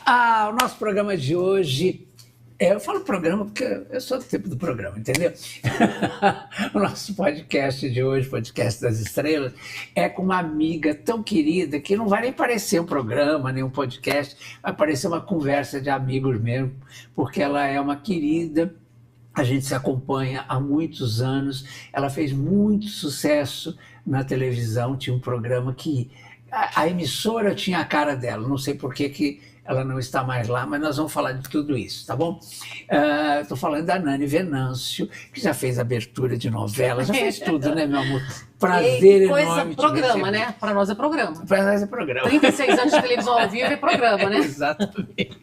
O nosso programa de hoje, eu falo programa porque eu sou do tempo do programa, entendeu? O nosso podcast de hoje, Podcast das Estrelas, é com uma amiga tão querida que não vai nem parecer um programa, nem um podcast, vai parecer uma conversa de amigos mesmo, porque ela é uma querida. A gente se acompanha há muitos anos, ela fez muito sucesso na televisão, tinha um programa que a emissora tinha a cara dela, não sei por que ela não está mais lá, mas nós vamos falar de tudo isso, tá bom? Estou falando da Nani Venâncio, que já fez abertura de novela, já fez tudo, né, meu amor? Prazer enorme. Programa, né? Para nós é programa. Para nós é programa. 36 anos de televisão ao vivo é programa, né? Exatamente.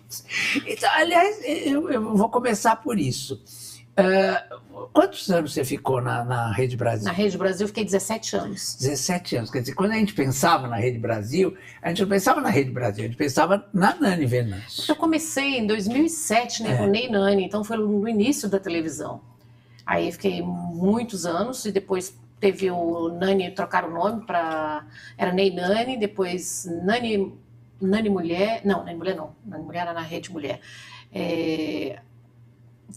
Então, aliás, eu vou começar por isso. Quantos anos você ficou na Rede Brasil? Na Rede Brasil eu fiquei 17 anos. 17 anos. Quer dizer, quando a gente pensava na Rede Brasil, a gente não pensava na Rede Brasil, a gente pensava na Nani Venâncio. Eu comecei em 2007, né, com Ney Nani, então foi no início da televisão. Aí fiquei muitos anos e depois teve o Nani, trocaram o nome para... Era Ney Nani, depois Nani Mulher... Não, Nani Mulher não. Nani Mulher era na Rede Mulher.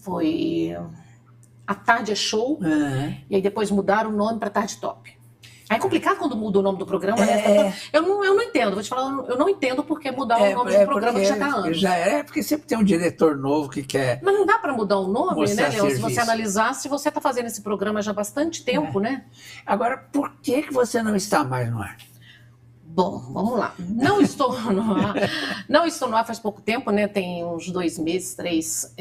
Foi A Tarde é Show, e aí depois mudaram o nome para Tarde Top. Aí é complicado quando muda o nome do programa, né? Eu não entendo, vou te falar, eu não entendo por que mudar o nome do programa que já está há anos. Porque sempre tem um diretor novo que quer... Mas não dá para mudar o nome, né, Leão? Se você analisar, se você está fazendo esse programa já há bastante tempo, né? Agora, por que você não está mais no ar? Bom, vamos lá. Não estou no ar. Não estou no ar faz pouco tempo, né? Tem uns 2 meses, 3...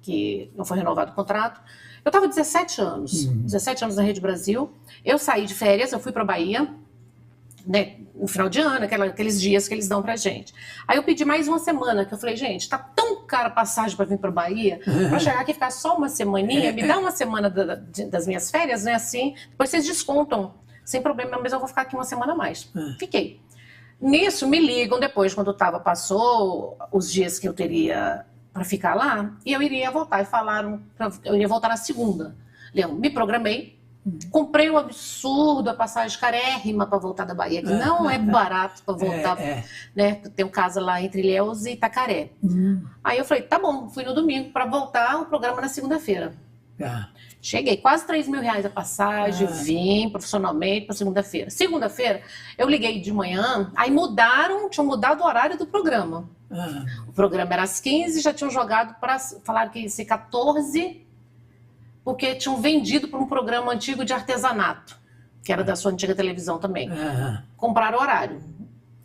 que não foi renovado o contrato. Eu estava 17 anos, 17 anos na Rede Brasil. Eu saí de férias, eu fui para a Bahia, né, no final de ano, aqueles dias que eles dão pra gente. Aí eu pedi mais uma semana, que eu falei, gente, tá tão cara a passagem para vir para a Bahia, para chegar aqui e ficar só uma semaninha, me dá uma semana das minhas férias, né, assim, depois vocês descontam, sem problema, mas eu vou ficar aqui uma semana a mais. Fiquei. Nisso, me ligam depois, quando passou os dias que eu teria para ficar lá, e eu iria voltar, e falaram, eu iria voltar na segunda. Leão, me programei, comprei um absurdo, a passagem carérrima para voltar da Bahia, que não é barato para voltar, né? Tem casa lá entre Ilhéus e Itacaré. Aí eu falei, tá bom, fui no domingo para voltar o programa na segunda-feira. Cheguei, quase R$3.000 a passagem, vim profissionalmente para segunda-feira. Segunda-feira, eu liguei de manhã, aí tinham mudado o horário do programa. O programa era às 15, já tinham jogado para falar que ia ser 14, porque tinham vendido para um programa antigo de artesanato, que era da sua antiga televisão também. Compraram o horário.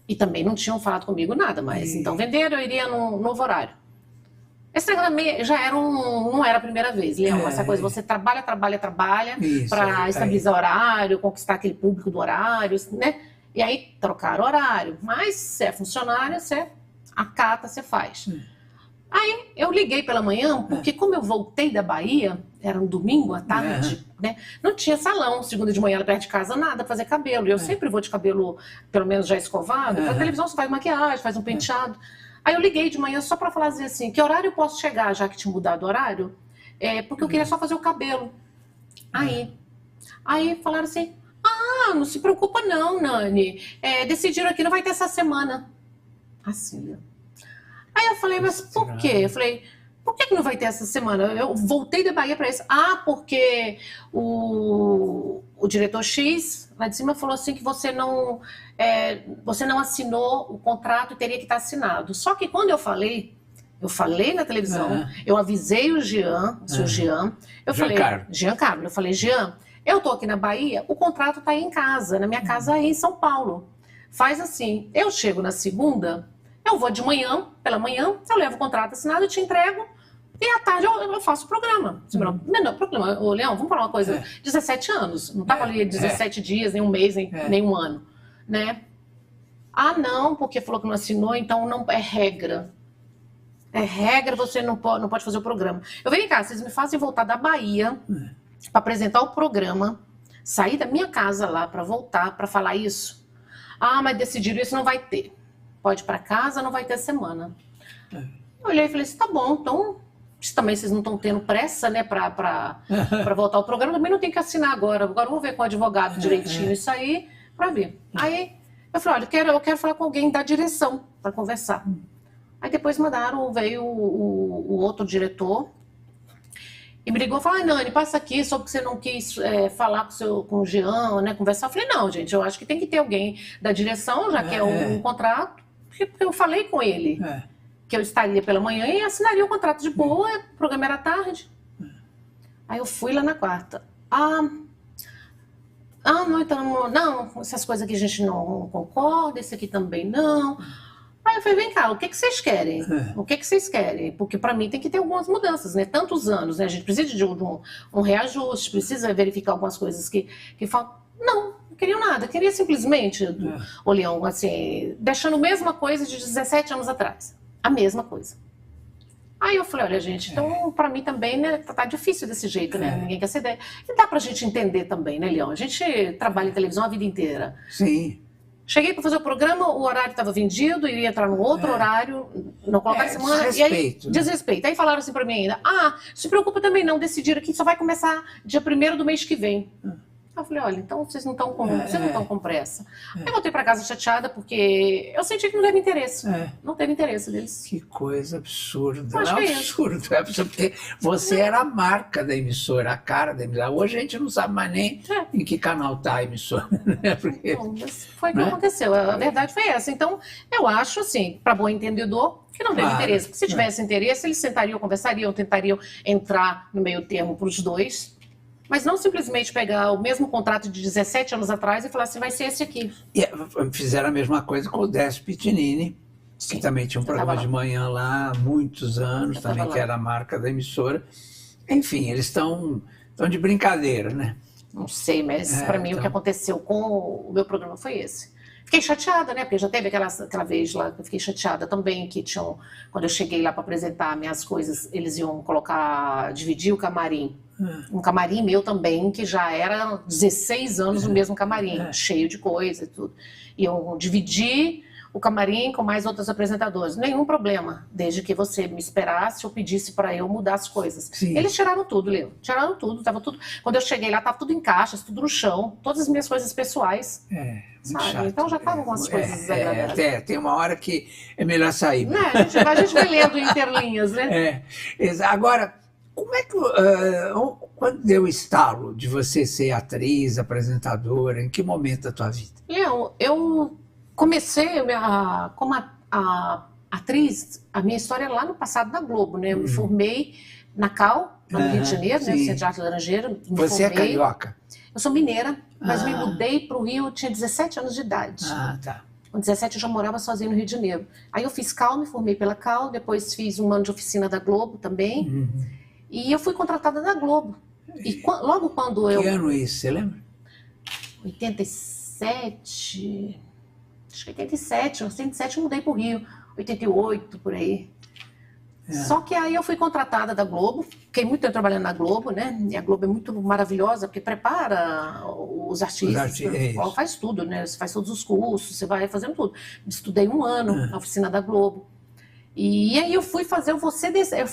E também não tinham falado comigo nada, mas então venderam, eu iria num novo horário. Esse programa já não era a primeira vez, Leão. Essa coisa, você trabalha para estabilizar o horário, conquistar aquele público do horário, né? E aí trocaram o horário. Mas se é funcionário, você acata, você faz. Aí eu liguei pela manhã, porque como eu voltei da Bahia, era um domingo à tarde, né? Não tinha salão, segunda de manhã, perto de casa, nada pra fazer cabelo. E eu sempre vou de cabelo, pelo menos já escovado. Na televisão você faz maquiagem, faz um penteado. Aí eu liguei de manhã só pra falar assim, que horário eu posso chegar, já que tinha mudado o horário? Porque eu queria só fazer o cabelo. Aí falaram assim, não se preocupa não, Nani. Decidiram aqui, não vai ter essa semana. Assim, aí eu falei, mas por quê? Eu falei, por que não vai ter essa semana? Eu voltei da Bahia para isso. Porque o diretor X lá de cima falou assim que você não assinou o contrato e teria que estar assinado. Só que quando eu falei na televisão, eu avisei o Jean, eu falei, Giancarlo, eu falei, Jean, eu tô aqui na Bahia, o contrato tá aí em casa, na minha casa aí em São Paulo. Faz assim, eu chego na segunda, eu vou de manhã, pela manhã, eu levo o contrato assinado, eu te entrego, e à tarde eu faço o programa. Não, programa. Ô, Leão, vamos falar uma coisa. 17 anos, não estava ali 17 dias, nem um mês, nem um ano. Né? Não, porque falou que não assinou, então não é regra. É regra, você não pode fazer o programa. Eu venho cá, vocês me fazem voltar da Bahia para apresentar o programa, sair da minha casa lá para voltar, para falar isso. Mas decidiram isso, não vai ter. Pode ir para casa, não vai ter semana. Eu olhei e falei assim, tá bom, então... Também vocês não estão tendo pressa, né, para voltar ao programa, também não tem que assinar agora. Agora vamos ver com o advogado direitinho isso aí, para ver. Aí eu falei, olha, eu quero falar com alguém da direção para conversar. Aí depois veio o outro diretor e me ligou e falou, Nani, passa aqui, só porque você não quis falar com o Jean, né, conversar. Eu falei, não, gente, eu acho que tem que ter alguém da direção, já que é um contrato, porque eu falei com ele que eu estaria pela manhã e assinaria o contrato de boa, o programa era tarde. Aí eu fui lá na quarta. Não, então, não, essas coisas aqui a gente não concorda, esse aqui também não. Aí eu falei, vem cá, o que vocês querem? O que vocês querem? Porque para mim tem que ter algumas mudanças, né? Tantos anos, né? A gente precisa de um reajuste, precisa verificar algumas coisas que faltam. Não queriam nada, queria simplesmente, o Leão, assim, deixando a mesma coisa de 17 anos atrás. A mesma coisa. Aí eu falei, olha, gente, então para mim também, né, tá difícil desse jeito, né? Ninguém quer ceder. E dá pra gente entender também, né, Leão? A gente trabalha em televisão a vida inteira. Sim. Cheguei para fazer o programa, o horário estava vendido, iria entrar num outro horário, não colocar semana. Desrespeito. E aí, desrespeito. Aí falaram assim para mim ainda, se preocupa também não, decidiram que só vai começar dia 1º do mês que vem. Eu falei, olha, então vocês não estão com pressa. Eu voltei para casa chateada porque eu senti que não teve interesse. Não teve interesse deles. Que coisa absurda. Acho Não que é absurdo. É absurdo porque você era a marca da emissora, a cara da emissora. Hoje a gente não sabe mais nem em que canal está a emissora. Né? Porque, mas foi o que aconteceu. A verdade foi essa. Então, eu acho, assim, para bom entendedor, que não teve interesse. Porque se tivesse interesse, eles sentariam, conversariam, tentariam entrar no meio termo para os dois. Mas não simplesmente pegar o mesmo contrato de 17 anos atrás e falar assim, vai ser esse aqui. E fizeram a mesma coisa com o Décio Pitinini, que também tinha um programa de manhã lá há muitos anos, também que era a marca da emissora. Enfim, eles estão de brincadeira, né? Não sei, mas para mim o que aconteceu com o meu programa foi esse. Fiquei chateada, né? Porque já teve aquela vez lá que eu fiquei chateada também, que quando eu cheguei lá para apresentar minhas coisas, eles iam dividir o camarim. Um camarim meu também, que já era 16 anos no mesmo camarim, cheio de coisa e tudo. E eu dividi o camarim com mais outros apresentadores. Nenhum problema, desde que você me esperasse ou pedisse para eu mudar as coisas. Sim. Eles tiraram tudo, Leo. Tiraram tudo, tava tudo. Quando eu cheguei lá, estava tudo em caixas, tudo no chão, todas as minhas coisas pessoais. Muito chato. Então já estavam umas coisas desagradáveis. Tem uma hora que é melhor sair. Né? A gente vai lendo interlinhas, né? Agora, como é que quando deu o estalo de você ser atriz, apresentadora, em que momento da tua vida? Leão, eu comecei como atriz, a minha história é lá no passado na Globo, né? Eu me formei na CAL, no Rio de Janeiro, né? Centro de Arte Laranjeira. Você é carioca? Eu sou mineira, mas me mudei para o Rio, eu tinha 17 anos de idade. Tá. Com 17 eu já morava sozinha no Rio de Janeiro. Aí eu fiz CAL, me formei pela CAL, depois fiz um ano de oficina da Globo também. E eu fui contratada da Globo. E logo quando eu... Que ano isso, você lembra? 87... Acho que 87, 87 eu mudei para o Rio. 88, por aí. Só que aí eu fui contratada da Globo. Fiquei muito tempo trabalhando na Globo, né? E a Globo é muito maravilhosa, porque prepara os artistas. Faz tudo, né? Você faz todos os cursos, você vai fazendo tudo. Estudei um ano na oficina da Globo. E aí eu fui fazer o Você Decide.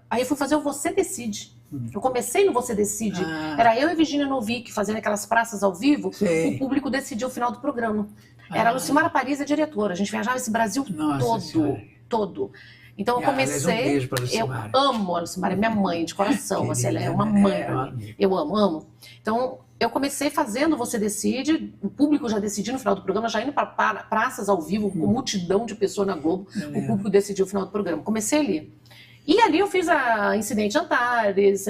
Aí eu fui fazer o Você Decide. Eu comecei no Você Decide. Era eu e Virginia Novick fazendo aquelas praças ao vivo. O público decidiu o final do programa. Era a Lucimara Paris, a diretora. A gente viajava esse Brasil todo. Então eu comecei. Um beijo pra Lucimara. Eu amo a Lucimara, é minha mãe de coração. Assim, ela é uma mãe pra mim. Eu amo. Então eu comecei fazendo Você Decide. O público já decidiu no final do programa, já indo para praças ao vivo, com multidão de pessoas na Globo. O público decidiu o final do programa. Comecei ali. E ali eu fiz a Incidente Antares,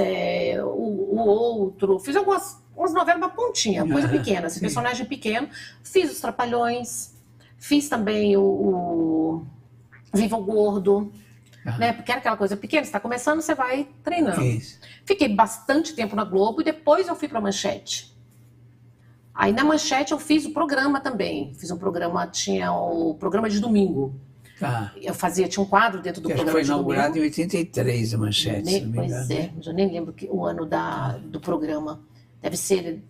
o Outro, fiz umas novelas, uma pontinha, coisa pequena, esse personagem pequeno. Fiz Os Trapalhões, fiz também o Viva o Gordo, né? Porque era aquela coisa pequena, você está começando, você vai treinando. Fiquei bastante tempo na Globo e depois eu fui para a Manchete. Aí na Manchete eu fiz o programa também. Fiz um programa, tinha o programa de domingo. Eu tinha um quadro dentro do programa foi inaugurado em 83 a Manchete. Pois eu nem lembro o ano do programa. Deve ser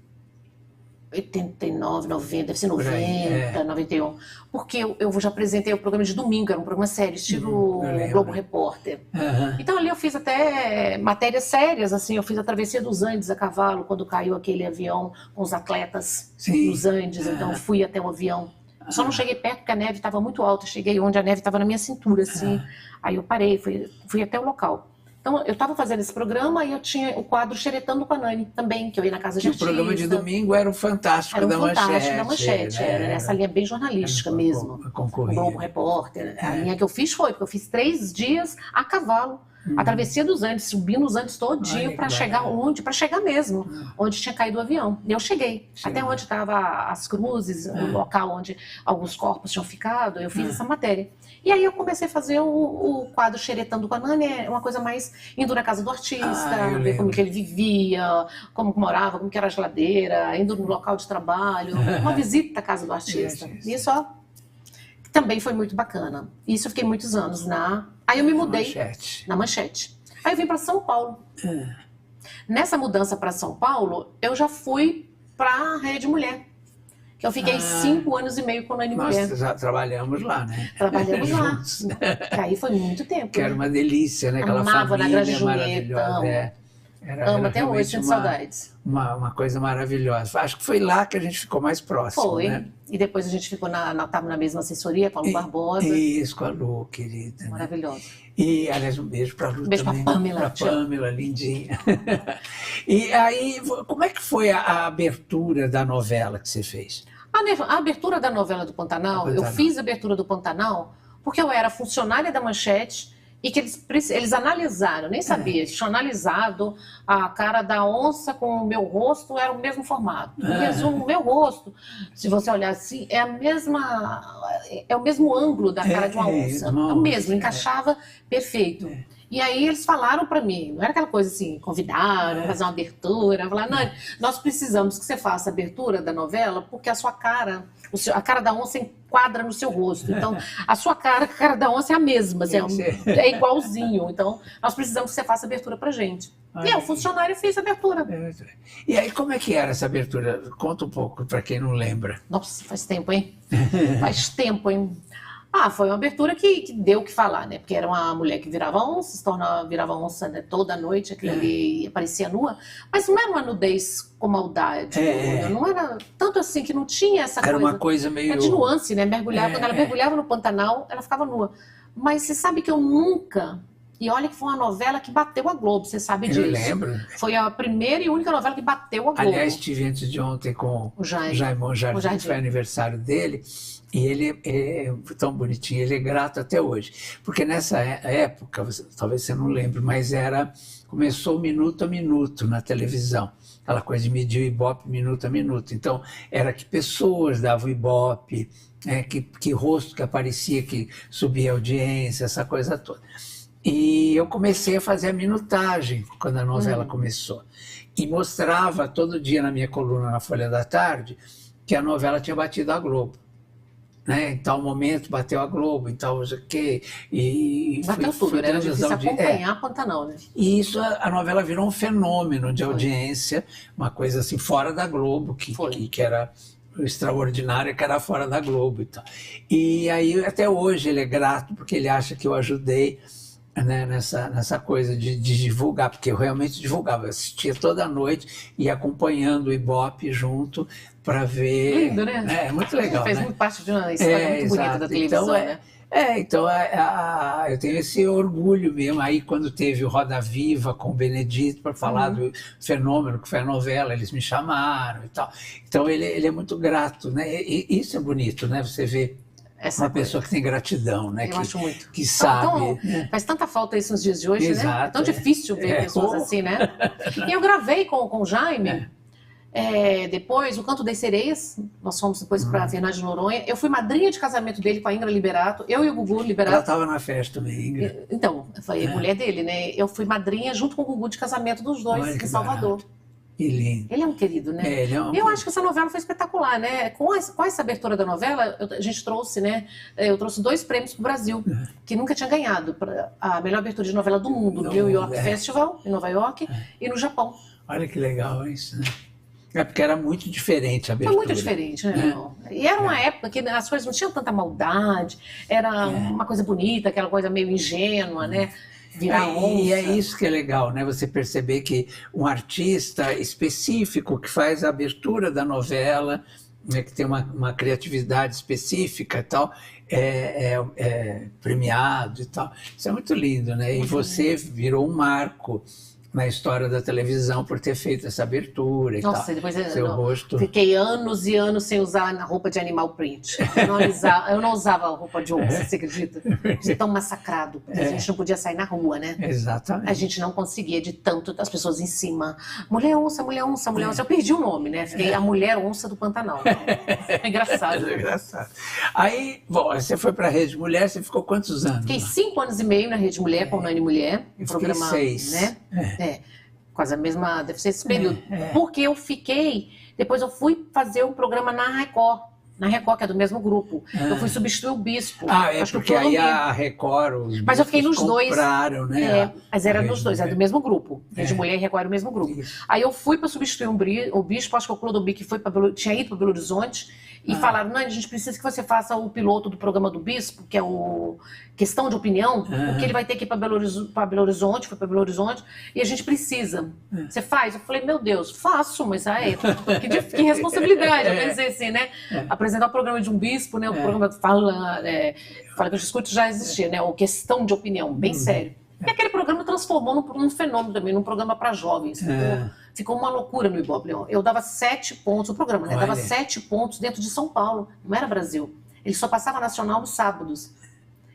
89, 90, deve ser 90, 91. Porque eu já apresentei o programa de domingo, era um programa sério, estilo Globo Repórter. Então ali eu fiz até matérias sérias, assim, eu fiz a travessia dos Andes a cavalo, quando caiu aquele avião com os atletas dos Andes, então fui até o avião. Só não cheguei perto porque a neve estava muito alta. Cheguei onde a neve estava na minha cintura, assim. Aí eu parei, fui até o local. Então, eu estava fazendo esse programa e eu tinha o quadro Xeretando com a Nani também, que eu ia na casa de artista. O programa de domingo era o Fantástico da Manchete. Era o Fantástico da Manchete, né? Era essa linha bem jornalística mesmo. Concorria. O Globo Repórter. A linha que eu fiz foi, porque eu fiz 3 dias a cavalo. A travessia dos Andes, subindo os Andes todinho para chegar onde? Para chegar mesmo, onde tinha caído o avião. E eu cheguei. Até onde estavam as cruzes, o local onde alguns corpos tinham ficado, eu fiz essa matéria. E aí eu comecei a fazer o quadro Xeretando com a Nani, uma coisa mais indo na casa do artista, ver como que ele vivia, como morava, como que era a geladeira, indo no local de trabalho, uma visita à casa do artista. Isso, ó, também foi muito bacana. Isso eu fiquei muitos anos Aí eu me mudei na Manchete. Aí eu vim para São Paulo. Nessa mudança para São Paulo, eu já fui para a Rede Mulher. Que eu fiquei 5 anos e meio com a Nani Mulher. Nós já trabalhamos lá, né? Trabalhamos lá. Que aí foi muito tempo. Que era uma delícia, né? Aquela Amava família na Grande maravilhosa. Julieta. Amo até hoje, sinto saudades. Uma coisa maravilhosa. Acho que foi lá que a gente ficou mais próximo. Foi. Né? E depois a gente ficou estava na mesma assessoria, com a Lu Barbosa. Isso, com a Lu, querida. Maravilhosa. Né? E, aliás, um beijo para a Lu beijo também. Para Pamela. Para Pamela, lindinha. E aí, como é que foi a abertura da novela que você fez? A abertura da novela do Pantanal, eu fiz a abertura do Pantanal porque eu era funcionária da Manchete e que eles analisaram, nem sabia, tinham analisado a cara da onça com o meu rosto, era o mesmo formato. Em resumo, o meu rosto, se você olhar assim, é o mesmo ângulo da cara de uma onça. É o mesmo, encaixava perfeito. E aí eles falaram para mim, não era aquela coisa assim, convidaram, fazer uma abertura, falaram, não, nós precisamos que você faça a abertura da novela porque a sua cara, a cara da onça enquadra no seu rosto. Então, a sua cara, a cara da onça é a mesma, assim, é igualzinho. Então, nós precisamos que você faça a abertura pra gente. E eu, funcionário, fiz a abertura. E aí, como é que era essa abertura? Conta um pouco, para quem não lembra. Nossa, faz tempo, hein? Faz tempo, hein? Foi uma abertura que deu o que falar, né? Porque era uma mulher que virava onça, virava onça, né? Toda noite, aquilo ali aparecia nua. Mas não era uma nudez com maldade. Não era tanto assim, que não tinha essa coisa. Era uma coisa meio... Era de nuance, né? Quando ela mergulhava no Pantanal, ela ficava nua. Mas você sabe que eu nunca... E olha que foi uma novela que bateu a Globo, você sabe disso. Eu lembro. Foi a primeira e única novela que bateu a Globo. Aliás, estive antes de ontem com o Jaimon Jardim, foi aniversário dele. E ele é tão bonitinho, ele é grato até hoje. Porque nessa época, talvez você não lembre, mas começou minuto a minuto na televisão. Aquela coisa de medir o Ibope minuto a minuto. Então, era que pessoas davam Ibope, que rosto que aparecia, que subia a audiência, essa coisa toda. E eu comecei a fazer a minutagem quando a novela começou. E mostrava todo dia na minha coluna na Folha da Tarde que a novela tinha batido a Globo. Né? Em tal momento bateu a Globo, em tal o quê. Bateu tudo, era difícil acompanhar Pantanal, né? E isso, a novela virou um fenômeno de audiência, uma coisa assim fora da Globo, que era extraordinária, que era fora da Globo e tal. E aí até hoje ele é grato porque ele acha que eu ajudei, né, nessa coisa de divulgar, porque eu realmente divulgava, eu assistia toda noite e acompanhando o Ibope junto para ver. Lindo, né? É muito legal. Fez muito parte de uma história muito bonita da televisão, né? Então eu tenho esse orgulho mesmo. Aí quando teve o Roda Viva com o Benedito para falar do fenômeno que foi a novela, eles me chamaram e tal. Então ele é muito grato, né? E isso é bonito, né? Você vê uma pessoa que tem gratidão, né? Eu acho muito. Que sabe. Então, faz tanta falta isso nos dias de hoje, Exato, né? É tão difícil ver pessoas assim, né? E eu gravei com o Jaime. Depois, o Canto das Sereias, nós fomos depois para Fernando de Noronha. Eu fui madrinha de casamento dele com a Ingra Liberato, eu e o Gugu Liberato. Ela estava na festa também, Ingra. Então, foi a mulher dele, né? Eu fui madrinha junto com o Gugu de casamento dos dois em Salvador. Barato. Que lindo. Ele é um querido, né? Eu acho que essa novela foi espetacular, né? Com essa abertura da novela, a gente trouxe, né? Eu trouxe 2 prêmios para o Brasil, que nunca tinha ganhado. A melhor abertura de novela do mundo, no New York Festival, em Nova York, e no Japão. Olha que legal isso, né? É porque era muito diferente a abertura. Foi muito diferente, né? E era uma época que as coisas não tinham tanta maldade, era uma coisa bonita, aquela coisa meio ingênua, né? Virar onça. E é isso que é legal, né? Você perceber que um artista específico que faz a abertura da novela, né, que tem uma criatividade específica e tal, é premiado e tal. Isso é muito lindo, né? E você virou um marco na história da televisão por ter feito essa abertura e Nossa, tal. depois Seu rosto... fiquei anos e anos sem usar a roupa de animal print. Eu não usava roupa de onça, você acredita? De tão massacrado, porque a gente não podia sair na rua, né? Exatamente. A gente não conseguia de tanto as pessoas em cima. Mulher onça, mulher onça, mulher onça. Eu perdi o nome, né? Fiquei a mulher onça do Pantanal. É engraçado. É engraçado. Aí, bom, você foi para a Rede Mulher, você ficou quantos anos? Fiquei 5 anos e meio na Rede Mulher, com a Nani Mulher. Eu programa, fiquei 6. Né? Quase a mesma, deve ser esse período. Porque eu fiquei, depois eu fui fazer um programa na Record, que é do mesmo grupo. Eu fui substituir o Bispo. Acho porque aí a Record, os mas eu fiquei nos compraram, dois. Né? Mas era nos dois, era do mesmo grupo. Rede Mulher e Record era o mesmo grupo. Isso. Aí eu fui para substituir o Bispo, acho que o Clodobic tinha ido para Belo Horizonte, e falaram, não, a gente precisa que você faça o piloto do programa do Bispo, que é o Questão de Opinião, porque ele vai ter que ir para Belo Horizonte, foi para Belo Horizonte, e a gente precisa. Você faz? Eu falei, meu Deus, faço, mas que responsabilidade. Eu pensei assim, né? Apresentar o programa de um bispo, né? O programa Fala que eu escuto já existia, né? O Questão de Opinião, bem sério. E aquele programa transformou num fenômeno também, num programa para jovens. Ficou uma loucura no Ibope. Eu dava 7 pontos, o programa, né? Dava 7 pontos dentro de São Paulo, não era Brasil. Ele só passava nacional nos sábados.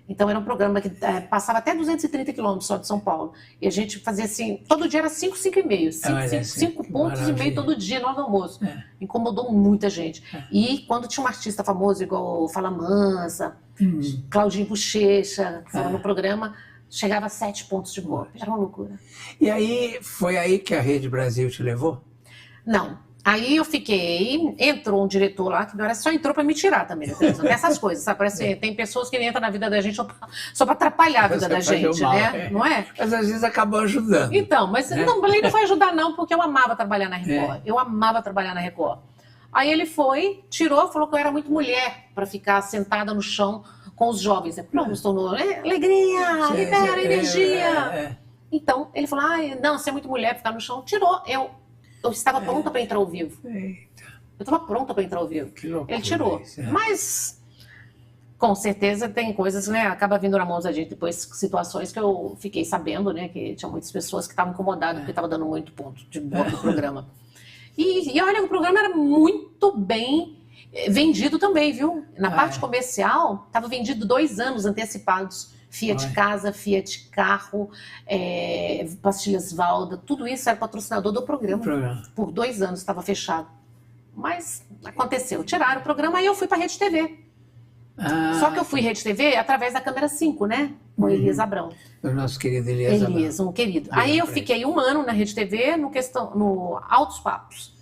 Então era um programa que passava até 230 quilômetros só de São Paulo. E a gente fazia assim, todo dia era 5,5. 5 pontos e meio todo dia, no almoço. Incomodou muita gente. E quando tinha um artista famoso, igual o Fala Mansa, Claudinho Bochecha, que foram no programa, chegava a 7 pontos de Ibope. Era uma loucura. E aí, foi aí que a Rede Brasil te levou? Não. Aí eu fiquei, entrou um diretor lá, que só entrou para me tirar também da televisão. Tem essas coisas, sabe? Parece tem pessoas que entram na vida da gente só para atrapalhar a vida da gente, mal, né? Não é? Mas às vezes acabou ajudando. Então, mas ele não foi ajudar não, porque eu amava trabalhar na Record. Eu amava trabalhar na Record. Aí ele foi, tirou, falou que eu era muito mulher para ficar sentada no chão com os jovens. Não, estou no... Alegria, libera energia. Então, ele falou, não, você é muito mulher para ficar no chão. Tirou, eu estava pronta para entrar ao vivo. Eita. Eu estava pronta para entrar ao vivo. Ele tirou. Isso, Mas, com certeza, tem coisas, né? Acaba vindo na mão da gente depois, situações que eu fiquei sabendo, né? Que tinha muitas pessoas que estavam incomodadas porque estava dando muito ponto de boa no programa. E olha, o programa era muito bem vendido também, viu? Na parte comercial, estava vendido 2 anos antecipados. Fiat Casa, Fiat Carro, Pastilhas Valda, tudo isso era patrocinador do programa. Por 2 anos estava fechado. Mas aconteceu, tiraram o programa, aí eu fui para a Rede TV. Só que eu fui Rede TV através da Câmera 5, né? Com Elias Abrão. O nosso querido Elias Abrão. Elias, um querido. Aí eu fiquei 1 ano na Rede TV no Altos Papos.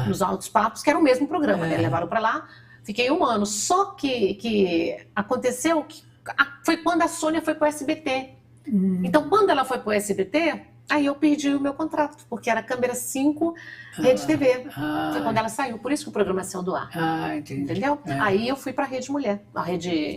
Nos Altos Papos, que era o mesmo programa, né? Levaram para lá. Fiquei 1 ano. Só que aconteceu que foi quando a Sônia foi para o SBT. Então, quando ela foi para o SBT, aí eu perdi o meu contrato, porque era Câmera 5, Rede TV. Foi quando ela saiu, por isso que o programa saiu do ar. Entendi. Entendeu? Aí eu fui para a Rede Mulher, a Rede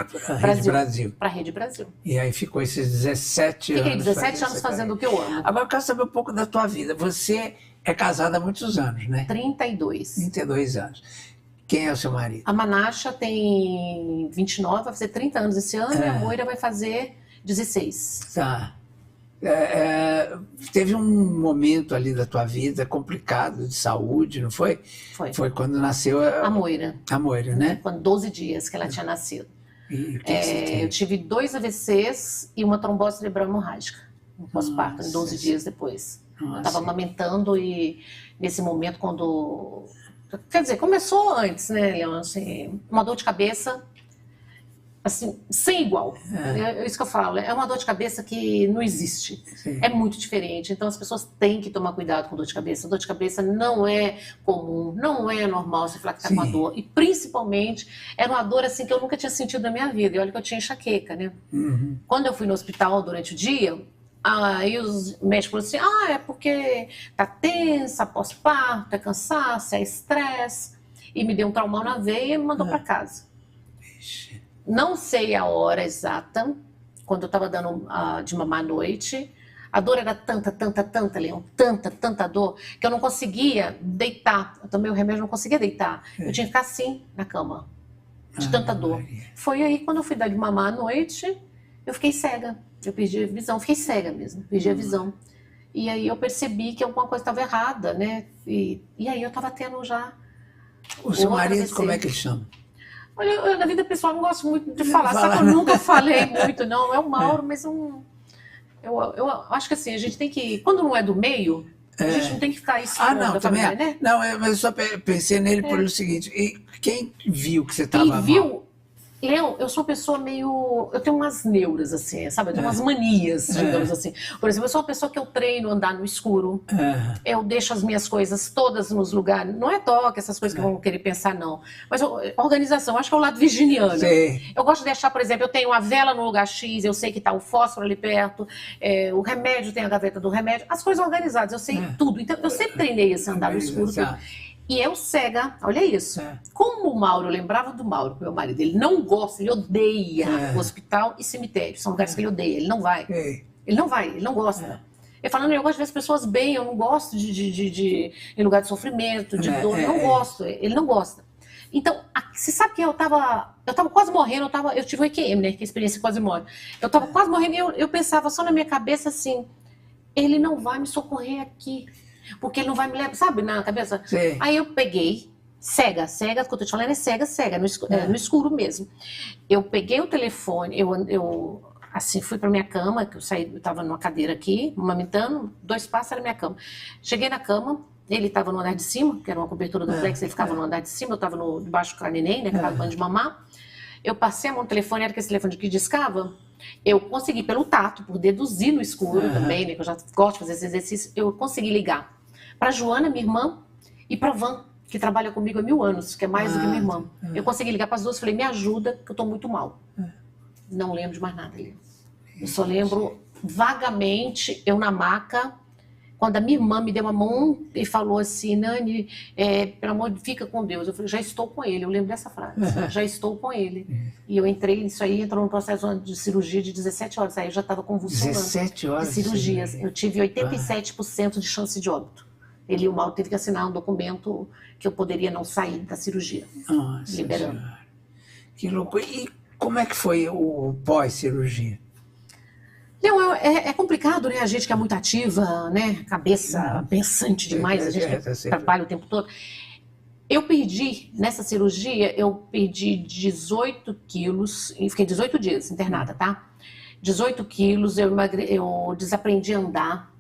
Brasil. Para a Rede Brasil. E aí ficou esses 17 anos. Fiquei 17 anos fazendo o que eu amo. Agora eu quero saber um pouco da tua vida. Você é casada há muitos anos, né? 32. 32 anos. Quem é o seu marido? A Manacha tem 29, vai fazer 30 anos esse ano, e a Moira vai fazer 16. Tá. Teve um momento ali da tua vida complicado de saúde, não foi? Foi. Foi quando nasceu a Moira. A Moira, né? Quando 12 dias que ela tinha nascido. E o que você teve? Eu tive 2 AVCs e uma trombose cerebral hemorrágica. Um pós-parto, 12 dias depois. Eu estava amamentando e nesse momento quando... Quer dizer, começou antes, né, Leon? Assim, uma dor de cabeça, assim, sem igual. É isso que eu falo. É uma dor de cabeça que não existe. Sim. É muito diferente. Então, as pessoas têm que tomar cuidado com dor de cabeça. Dor de cabeça não é comum, não é normal você falar que está com uma dor. E, principalmente, era uma dor, assim, que eu nunca tinha sentido na minha vida. E olha que eu tinha enxaqueca, né? Quando eu fui no hospital durante o dia... Aí os médicos falaram assim, é porque tá tensa, pós-parto, é cansaço, é estresse. E me deu um traumão na veia e me mandou para casa. Ixi. Não sei a hora exata, quando eu estava dando de mamar à noite, A dor era tanta, Leão, tanta dor, que eu não conseguia deitar. Eu tomei o remédio, não conseguia deitar. Eu tinha que ficar assim na cama, de tanta dor. Maria. Foi aí, quando eu fui dar de mamar à noite, eu fiquei cega. Eu perdi a visão, fiquei cega mesmo, perdi a visão. E aí eu percebi que alguma coisa estava errada, né? E aí eu estava tendo já... O seu marido, como é que ele chama? Olha, eu, na vida pessoal, não gosto muito de falar, sabe? Eu nunca falei muito, não. É o Mauro, mas eu acho que assim, a gente tem que... Quando não é do meio, a gente não tem que ficar expondo Não, a também família, né? Não, mas eu só pensei nele pelo seguinte, e quem viu que você estava mal? Viu... Leão, eu sou uma pessoa meio... Eu tenho umas neuras, assim, sabe? Eu tenho umas manias, digamos assim. Por exemplo, eu sou uma pessoa que eu treino andar no escuro. Eu deixo as minhas coisas todas nos lugares. Não é toque, essas coisas que vão querer pensar, não. Mas organização, acho que é o lado virginiano. Sei. Eu gosto de deixar, por exemplo, eu tenho a vela no lugar X, eu sei que está o fósforo ali perto, o remédio tem a gaveta do remédio. As coisas organizadas, eu sei tudo. Então, eu sempre treinei esse andar no escuro. E eu cega, olha isso. Como o Mauro, eu lembrava do Mauro, meu marido, ele não gosta, ele odeia o hospital e cemitério. São lugares que ele odeia, ele não vai. Ele não vai, ele não gosta. Ele fala, não, eu gosto de ver as pessoas bem, eu não gosto de em lugar de sofrimento, de dor, eu não gosto, ele não gosta. Então, você sabe que eu tava quase morrendo, eu tive o EQM, né, que é a experiência quase morre. Eu tava quase morrendo e eu pensava só na minha cabeça assim, ele não vai me socorrer aqui. Porque ele não vai me levar, sabe, na cabeça? Sim. Aí eu peguei, cega, o que eu tô te falando é cega, no escuro mesmo. Eu peguei o telefone, eu assim, fui pra minha cama, que eu tava numa cadeira aqui, amamentando, 2 passos era minha cama. Cheguei na cama, ele tava no andar de cima, que era uma cobertura do flex, ele ficava no andar de cima, eu tava debaixo do neném, né, que tava dando de mamar. Eu passei a mão no telefone, era aquele telefone que discava. Eu consegui, pelo tato, por deduzir no escuro também, né, que eu já gosto de fazer esse exercício, eu consegui ligar para Joana, minha irmã, e para Van, que trabalha comigo há 1000 anos, que é mais do que minha irmã. Eu consegui ligar para as duas, falei, me ajuda, que eu estou muito mal. Não lembro de mais nada, Lívia. Eu só lembro vagamente, eu na maca, quando a minha irmã me deu a mão e falou assim, Nani, pelo amor de Deus, fica com Deus. Eu falei, já estou com ele. Eu lembro dessa frase, já estou com ele. E eu entrei, isso aí entrou num processo de cirurgia de 17 horas. Aí eu já estava convulsionando. 17 horas de cirurgias. Eu tive 87% de chance de óbito. Ele e o Mauro teve que assinar um documento que eu poderia não sair da cirurgia. Nossa liberando. Senhora. Que loucura. E como é que foi o pós-cirurgia? Não, é complicado, né? A gente que é muito ativa, né? Cabeça pensante demais, a gente trabalha o tempo todo. Eu perdi, nessa cirurgia, eu perdi 18 quilos, e fiquei 18 dias internada, tá? 18 quilos, eu desaprendi a andar.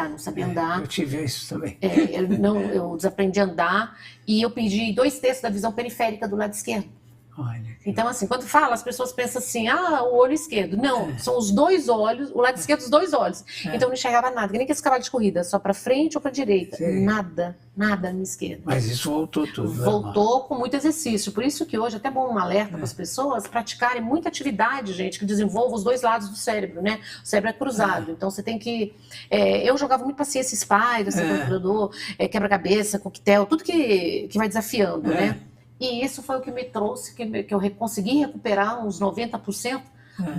Não sabia andar. Eu tive isso também. Eu desaprendi a andar e eu perdi 2/3 da visão periférica do lado esquerdo. Olha. Então, assim, quando fala, as pessoas pensam assim, o olho esquerdo. Não, são os 2 olhos, o lado esquerdo, os 2 olhos. Então, eu não enxergava nada, que nem aquele cavalo de corrida, só para frente ou para direita. Sim. Nada na minha esquerda. Mas isso voltou tudo. Voltou com muito exercício. Por isso que hoje é até bom um alerta para as pessoas praticarem muita atividade, gente, que desenvolva os 2 lados do cérebro, né? O cérebro é cruzado. Então, você tem que... eu jogava muito paciência Spider, computador, quebra-cabeça, coquetel, tudo que vai desafiando, né? E isso foi o que me trouxe, que eu consegui recuperar uns 90%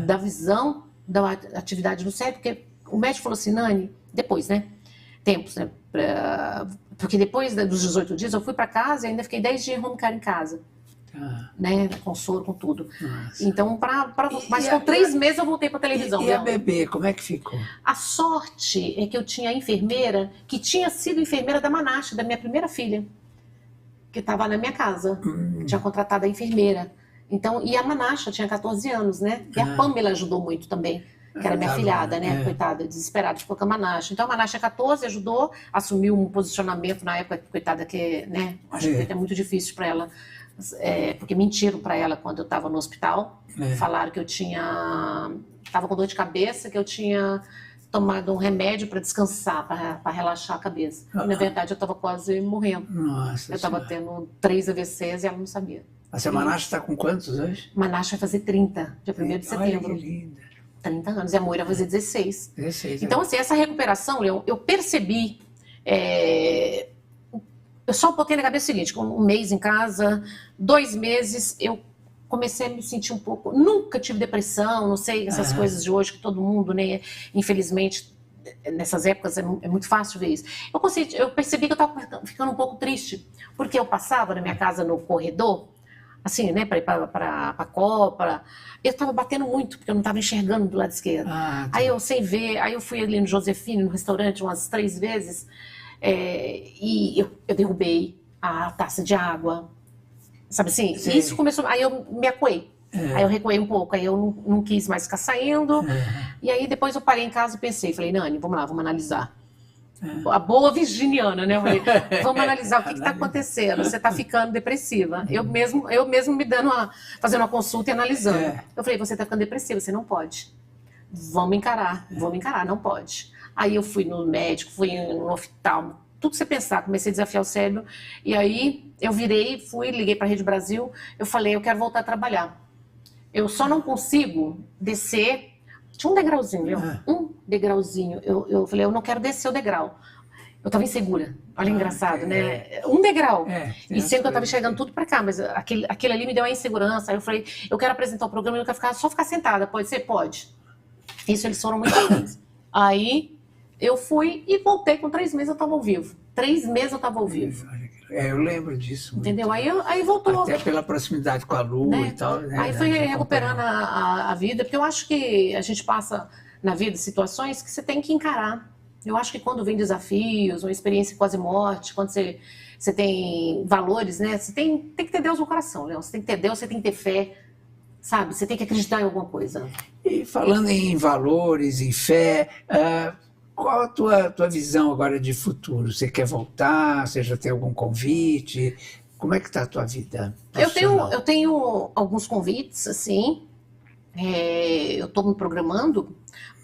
da visão, da atividade no cérebro, porque o médico falou assim, Nani, depois, né? Tempos, né? Porque depois dos 18 dias eu fui para casa e ainda fiquei 10 dias em home care em casa. Né? Com soro, com tudo. Nossa. Então, mas com 3 meses eu voltei para televisão. E a bebê, como é que ficou? A sorte é que eu tinha a enfermeira, que tinha sido enfermeira da Manache, da minha primeira filha, que estava na minha casa, tinha contratado a enfermeira. Então, e a Manacha tinha 14 anos, né? E a Pamela ajudou muito também, que era minha filhada, né? Coitada, desesperada, ficou com a Manacha. Então, a Manacha 14 ajudou, assumiu um posicionamento na época, coitada, que, né? Acho que é muito difícil para ela, porque mentiram para ela quando eu estava no hospital. Falaram que eu estava com dor de cabeça, que eu tinha tomado um remédio para descansar, para relaxar a cabeça. E, na verdade, eu estava quase morrendo. Nossa, eu estava tendo 3 AVCs e ela não sabia. A sua Manacha está com quantos hoje? Manacha vai fazer 30, dia 1º de setembro. Olha que linda. 30 anos. E a Moira vai fazer 16. 16. Então, assim, essa recuperação, Leão, eu percebi... eu só botei na cabeça o seguinte, com 1 mês em casa, 2 meses, eu comecei a me sentir um pouco... Nunca tive depressão, não sei, essas coisas de hoje que todo mundo, né, infelizmente, nessas épocas é muito fácil ver isso. Eu percebi que eu estava ficando um pouco triste, porque eu passava na minha casa no corredor, assim, né, para ir para a Copa, eu estava batendo muito, porque eu não estava enxergando do lado esquerdo. Aí eu sem ver, aí eu fui ali no Josefine, no restaurante, umas 3 vezes, e eu derrubei a taça de água, sabe assim? Sim. Isso começou, aí eu me acuei. Aí eu recuei um pouco, aí eu não quis mais ficar saindo. E aí depois eu parei em casa e pensei, falei, Nani, vamos lá, vamos analisar. A boa virginiana, né? Eu falei, vamos analisar o que está acontecendo. Você está ficando depressiva. Eu mesmo me fazendo uma consulta e analisando. Eu falei, você está ficando depressiva, você não pode. Vamos encarar, não pode. Aí eu fui no médico, fui no oftalmo, tudo que você pensar, comecei a desafiar o cérebro. E aí eu virei, liguei para a Rede Brasil, eu falei, eu quero voltar a trabalhar. Eu só não consigo descer. Tinha um degrauzinho, viu? Um degrauzinho. Eu falei, eu não quero descer o degrau. Eu estava insegura. Olha, engraçado, né? Um degrau. E sendo que eu estava enxergando tudo para cá, mas aquele ali me deu uma insegurança. Aí eu falei, eu quero apresentar o programa e eu quero só ficar sentada. Pode ser? Pode. Isso eles foram muito bons. Aí eu fui e voltei com 3 meses eu estava ao vivo. 3 meses eu estava ao vivo. Eu lembro disso. Entendeu? Aí voltou. Até pela proximidade com a Lua, né? E tal. Né? Aí foi recuperando a vida, porque eu acho que a gente passa na vida situações que você tem que encarar. Eu acho que quando vem desafios, uma experiência quase morte, quando você tem valores, né? Você tem que ter Deus no coração, Leão. Você tem que ter Deus, você tem que ter fé, sabe? Você tem que acreditar em alguma coisa. E falando em valores, em fé, qual a tua visão agora de futuro? Você quer voltar? Você já tem algum convite? Como é que está a tua vida profissional? Eu tenho alguns convites, assim. Eu estou me programando,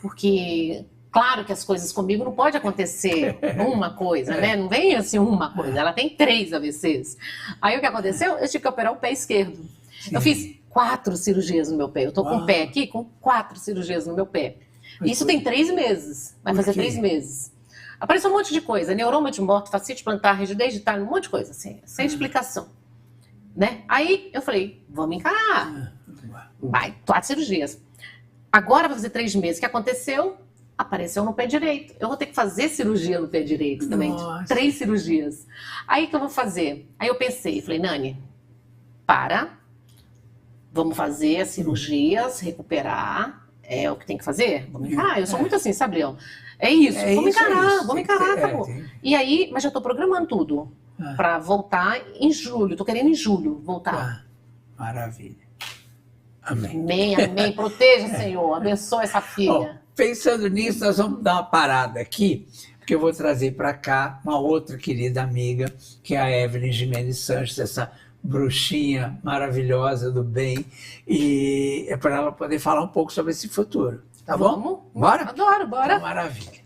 porque, claro que as coisas comigo não pode acontecer uma coisa, né? Não vem assim uma coisa, ela tem 3 AVCs. Aí o que aconteceu? Eu tive que operar o pé esquerdo. Sim. Eu fiz 4 cirurgias no meu pé. Eu estou com o pé aqui com 4 cirurgias no meu pé. Isso tem 3 meses. Vai fazer 3 meses. Apareceu um monte de coisa. Neuroma de morte, fascite plantar, rigidez de talho, um monte de coisa, assim, sem explicação. Né? Aí eu falei, vamos encarar. Vai, 4 cirurgias. Agora vai fazer 3 meses. O que aconteceu? Apareceu no pé direito. Eu vou ter que fazer cirurgia no pé direito também. Nossa. 3 cirurgias. Aí o que eu vou fazer? Aí eu pensei, falei, Nani, vamos fazer as cirurgias, recuperar. É o que tem que fazer? Vamos encarar. Eu sou muito assim, sabe, Leão? É isso, vamos encarar, acabou. E aí, mas já estou programando tudo para voltar em julho. Estou querendo em julho voltar. Maravilha. Amém. Amém, amém. Proteja, Senhor. Abençoa essa filha. Pensando nisso, nós vamos dar uma parada aqui, porque eu vou trazer para cá uma outra querida amiga, que é a Evelyn Jimenez Sanches, essa bruxinha maravilhosa do bem, e é para ela poder falar um pouco sobre esse futuro. Tá bom? Bora? Adoro, bora. Então, maravilha.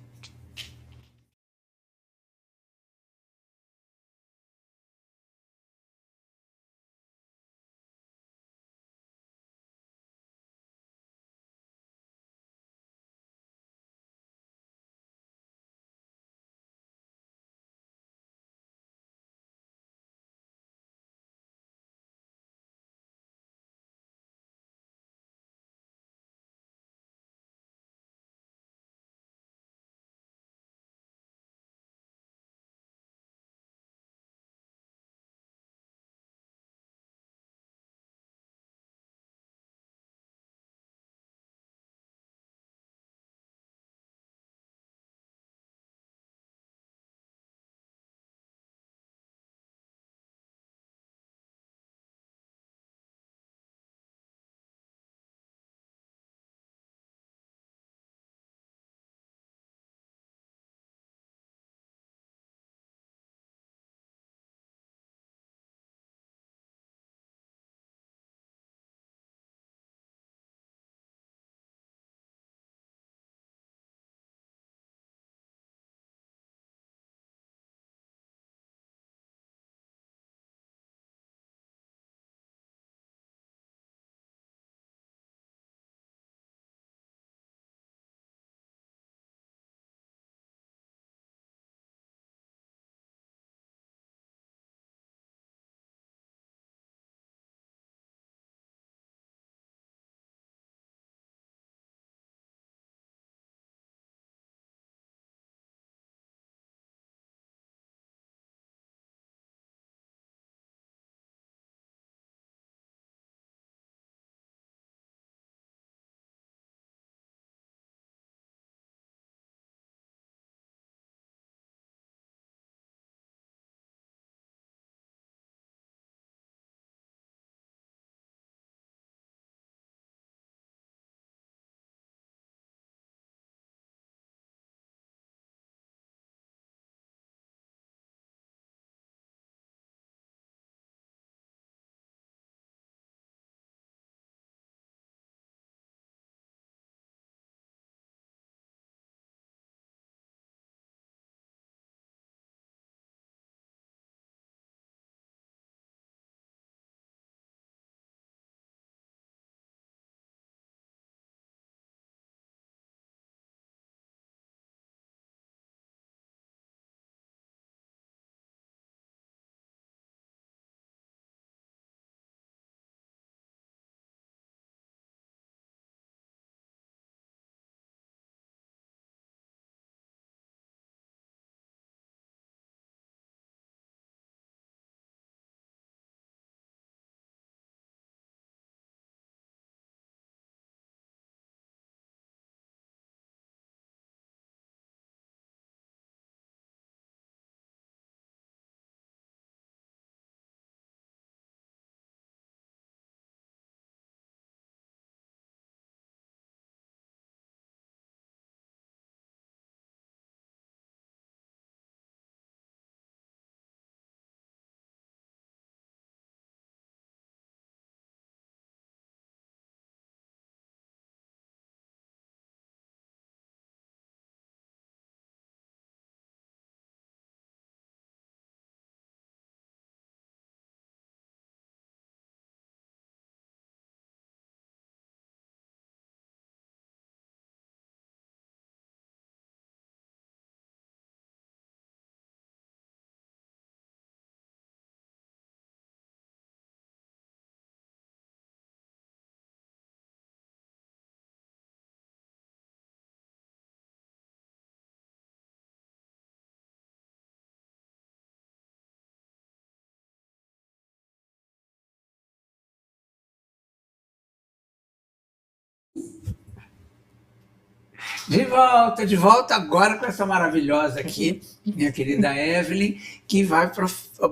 De volta agora com essa maravilhosa aqui, minha querida Evelyn, que vai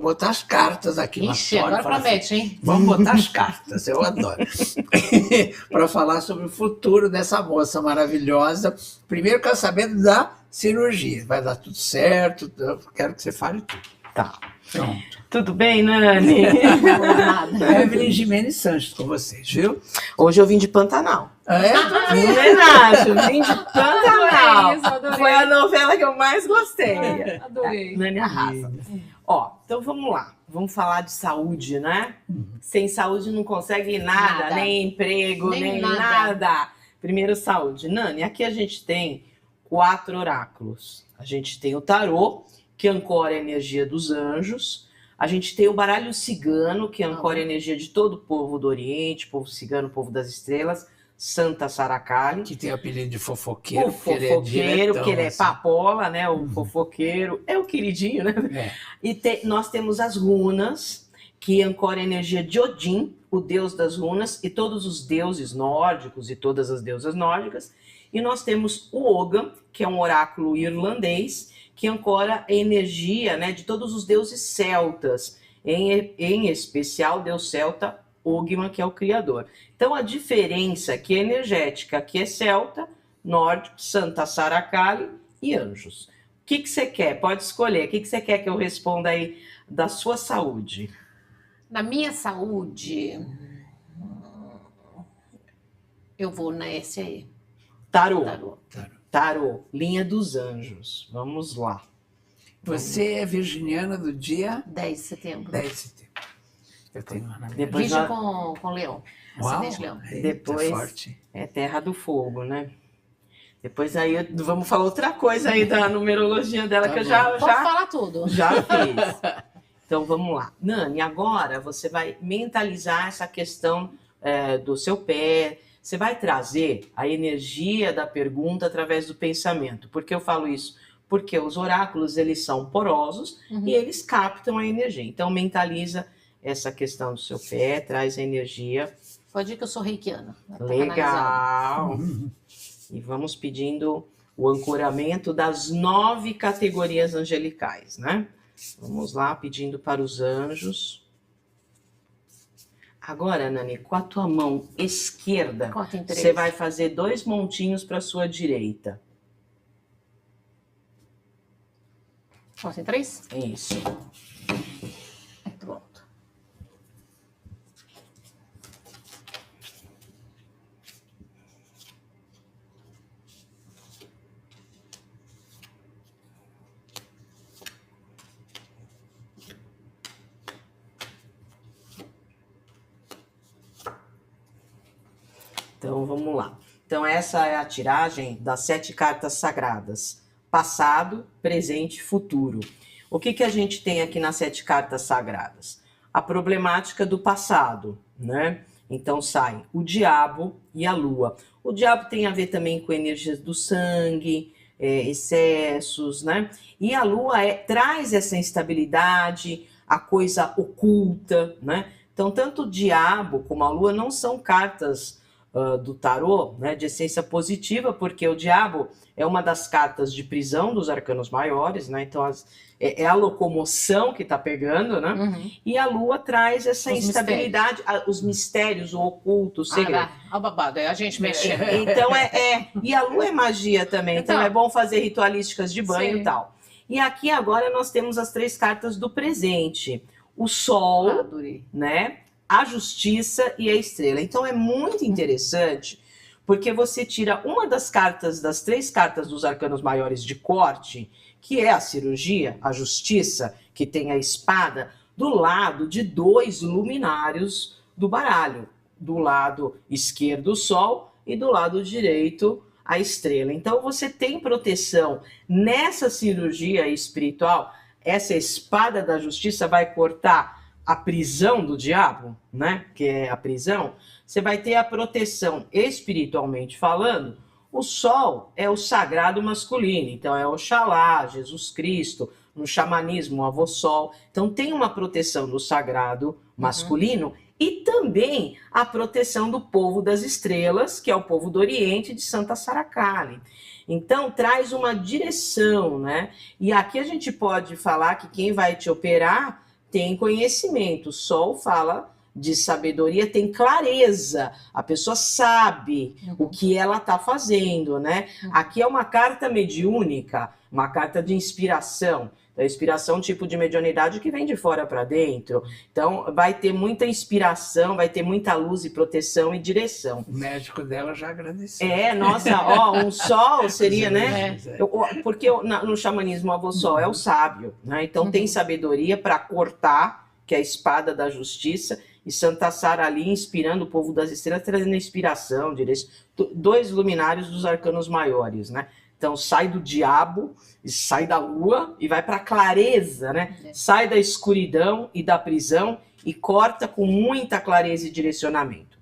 botar as cartas aqui. Ixi, agora promete, hein? Vamos botar as cartas, eu adoro. Para falar sobre o futuro dessa moça maravilhosa. Primeiro, quero saber da cirurgia. Vai dar tudo certo? Eu quero que você fale tudo. Tá. Pronto. Tudo bem, Nani? Evelyn Jimenez Sanches com vocês, viu? Hoje eu vim de Pantanal. É? Não é nada, eu vim de Pantanal. Adorei isso, adorei. Foi a novela que eu mais gostei. Adorei. Nani arrasa. Ó, então vamos lá. Vamos falar de saúde, né? Sem saúde não consegue nada. Nem emprego, nem nada. Primeiro, saúde. Nani, aqui a gente tem 4 oráculos. A gente tem o tarô, que ancora a energia dos anjos. A gente tem o baralho cigano, que ancora a energia de todo o povo do Oriente, povo cigano, povo das estrelas, Santa Saracali. Que tem o apelido de fofoqueiro. O fofoqueiro, porque ele é assim. papola, né? O fofoqueiro, é o queridinho, né? É. E nós temos as runas, que ancora a energia de Odin, o deus das runas, e todos os deuses nórdicos e todas as deusas nórdicas. E nós temos o Ogham, que é um oráculo irlandês, que ancora a energia, né, de todos os deuses celtas, em especial deus celta Ogma, que é o criador. Então a diferença que é energética, que é celta, nórdico, Santa Saracali e anjos. O que você quer? Pode escolher. O que você quer que eu responda aí da sua saúde? Na minha saúde, eu vou na SAE. Tarô. Tarô. Tarô, linha dos anjos. Vamos lá. Você é virginiana do dia 10 de setembro. 10 de setembro. Eu tenho uma na minha. Depois Virgem com leão. Uau, Ascendente leão. eita, Depois- forte. É terra do fogo, né? Depois aí vamos falar outra coisa aí da numerologia dela, Tá que eu bom. já Pode falar tudo. Já fiz. Então vamos lá. Nani, agora você vai mentalizar essa questão do seu pé. Você vai trazer a energia da pergunta através do pensamento. Por que eu falo isso? Porque os oráculos, eles são porosos e eles captam a energia. Então mentaliza essa questão do seu pé, traz a energia. Pode ir que eu sou reikiana. Tá canalizada. Legal. E vamos pedindo o ancoramento das 9 categorias angelicais, né? Vamos lá, pedindo para os anjos. Agora, Nani, com a tua mão esquerda, Corta em 3. você vai fazer 2 montinhos para a sua direita. Corta em 3? Isso. Pronto. Então, vamos lá. Então, essa é a tiragem das 7 cartas sagradas. Passado, presente, futuro. O que a gente tem aqui nas 7 cartas sagradas? A problemática do passado, né? Então, sai o diabo e a lua. O diabo tem a ver também com energias do sangue, excessos, né? E a lua traz essa instabilidade, a coisa oculta, né? Então, tanto o diabo como a lua não são cartas do tarô, né, de essência positiva, porque o diabo é uma das cartas de prisão dos arcanos maiores, né? Então é a locomoção que está pegando, né? E a lua traz essa Os instabilidade, os mistérios, o oculto, o segredo. Olha o babado, é a gente mexendo. Então e a lua é magia também, então é bom fazer ritualísticas de banho e tal. E aqui agora nós temos as 3 cartas do presente. O sol, Adorei. né? A justiça e a estrela. Então é muito interessante, porque você tira uma das 3 cartas dos arcanos maiores de corte, que é a cirurgia, a justiça, que tem a espada, do lado de 2 luminários do baralho. Do lado esquerdo o sol e do lado direito a estrela. Então você tem proteção nessa cirurgia espiritual. Essa espada da justiça vai cortar a prisão do diabo, né? Que é a prisão. Você vai ter a proteção espiritualmente falando. O sol é o sagrado masculino, então é Oxalá, Jesus Cristo, no xamanismo, o avô sol. Então tem uma proteção do sagrado masculino e também a proteção do povo das estrelas, que é o povo do Oriente de Santa Saracali. Então, traz uma direção, né? E aqui a gente pode falar que quem vai te operar tem conhecimento. O Sol fala de sabedoria, tem clareza. A pessoa sabe o que ela está fazendo, né? Aqui é uma carta mediúnica, uma carta de inspiração. A inspiração é um tipo de mediunidade que vem de fora para dentro. Então, vai ter muita inspiração, vai ter muita luz e proteção e direção. O médico dela já agradeceu. Nossa, um sol seria, né? É. Porque no xamanismo, o avô sol é o sábio, né? Então, tem sabedoria para cortar, que é a espada da justiça, e Santa Sara ali inspirando o povo das estrelas, trazendo inspiração, direção. 2 luminários dos arcanos maiores, né? Então, sai do diabo, sai da lua e vai para a clareza, né? Sai da escuridão e da prisão e corta com muita clareza e direcionamento.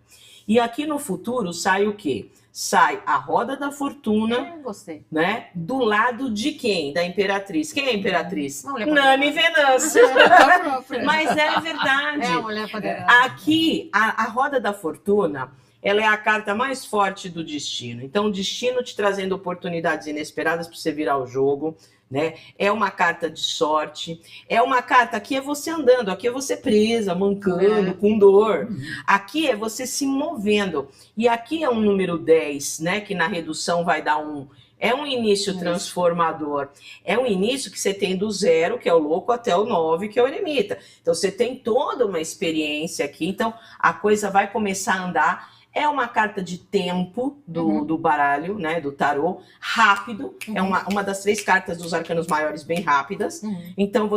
E aqui no futuro sai o quê? Sai a roda da fortuna, Gostei. né? Do lado de quem? Da imperatriz. Quem é a imperatriz? Uma mulher Nami Venâncio. poderosa. Mas é verdade. É a mulher poderosa. Aqui, a roda da fortuna, ela é a carta mais forte do destino. Então, o destino te trazendo oportunidades inesperadas para você virar o jogo, né? É uma carta de sorte. É uma carta, aqui é você andando, aqui é você presa, mancando, com dor. Aqui é você se movendo. E aqui é um número 10, né? Que na redução vai dar um... É um início transformador. É um início que você tem do 0, que é o louco, até o 9, que é o eremita. Então, você tem toda uma experiência aqui. Então, a coisa vai começar a andar. É uma carta de tempo do baralho, né? Do tarô. Rápido. É uma das 3 cartas dos arcanos maiores bem rápidas. Então,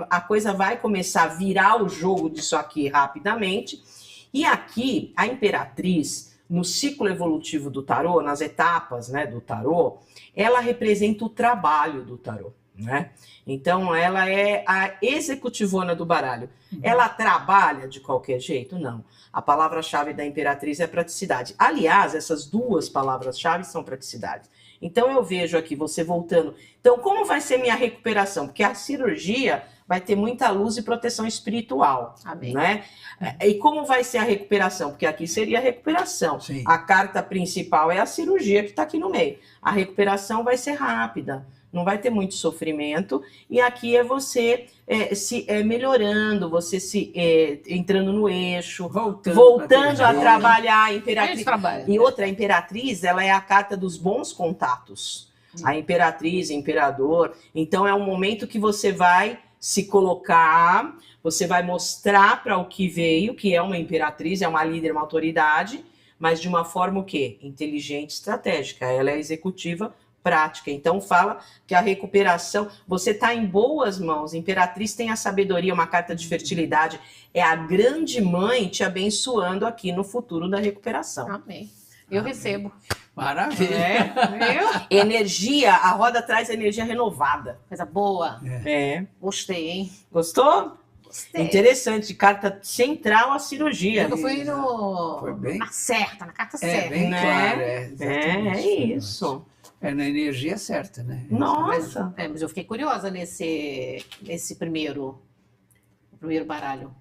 a coisa vai começar a virar o jogo disso aqui rapidamente. E aqui, a imperatriz... No ciclo evolutivo do tarô, nas etapas, né, do tarô, ela representa o trabalho do tarô, né? Então, ela é a executivona do baralho. Ela trabalha de qualquer jeito? Não. A palavra-chave da imperatriz é praticidade. Aliás, essas 2 palavras-chave são praticidade. Então, eu vejo aqui você voltando. Então, como vai ser minha recuperação? Porque a cirurgia vai ter muita luz e proteção espiritual. Amém. Né? E como vai ser a recuperação? Porque aqui seria a recuperação. Sim. A carta principal é a cirurgia que está aqui no meio. A recuperação vai ser rápida, não vai ter muito sofrimento. E aqui é você melhorando, você entrando no eixo, voltando a trabalhar a imperatriz. E outra, a imperatriz, ela é a carta dos bons contatos. A imperatriz, imperador. Então é um momento que você vai se colocar, você vai mostrar para o que veio, que é uma imperatriz, é uma líder, uma autoridade, mas de uma forma o quê? Inteligente, estratégica. Ela é executiva, prática. Então fala que a recuperação, você está em boas mãos. Imperatriz tem a sabedoria, uma carta de fertilidade, é a grande mãe te abençoando aqui no futuro da recuperação. Amém. Eu recebo. Maravilha. Energia, a roda traz energia renovada. Coisa boa. Gostei, hein? Gostou? Gostei. Interessante, carta central à cirurgia. Eu fui na carta certa. Bem né? claro. Exatamente. Isso. É na energia certa, né? Nossa. Mas eu fiquei curiosa nesse primeiro baralho.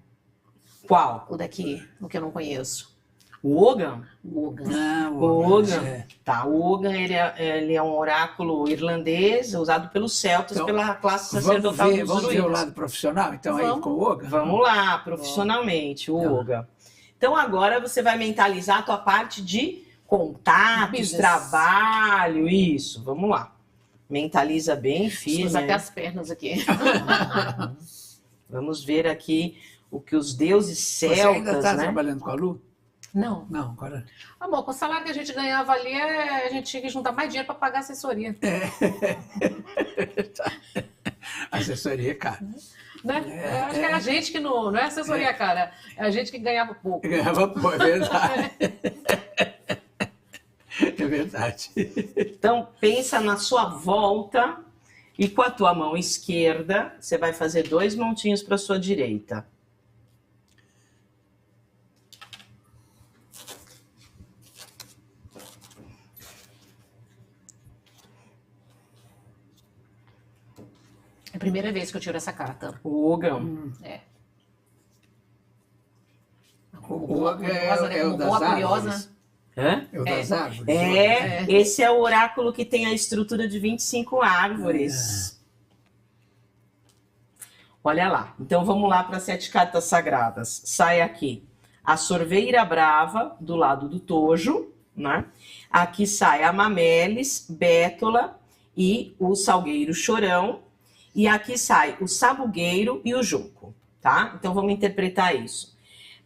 Qual? O daqui, o que eu não conheço. O Ogan? O Ogan. O Ogan. Tá, o Ogan, ele é um oráculo irlandês usado pelos celtas, pela classe sacerdotal dos Vamos ver o druidas. lado profissional, então, aí com o Ogan? Vamos lá, profissionalmente, o Ogan. Então, agora você vai mentalizar a tua parte de contatos, trabalho, isso. Vamos lá. Mentaliza bem firme. Usa até as pernas aqui. Vamos ver aqui o que os deuses celtas, Você ainda está né? trabalhando com a Lu? Não. Não, agora... Amor, com o salário que a gente ganhava ali, a gente tinha que juntar mais dinheiro para pagar a assessoria. Assessoria é cara. Né? Eu acho que era a gente que não é assessoria, cara. É a gente que ganhava pouco. Ganhava pouco, é verdade. É verdade. Então, pensa na sua volta e com a tua mão esquerda, você vai fazer 2 montinhos para a sua direita. É a primeira vez que eu tiro essa carta. O Ogan. O Ogan é o das árvores. Hã? É o das árvores? Esse é o oráculo que tem a estrutura de 25 árvores. Olha lá. Então vamos lá para as 7 cartas sagradas. Sai aqui a Sorveira Brava, do lado do Tojo, né? Aqui sai a Mamelis, Bétola e o Salgueiro Chorão. E aqui sai o Sabugueiro e o Junco, tá? Então vamos interpretar isso.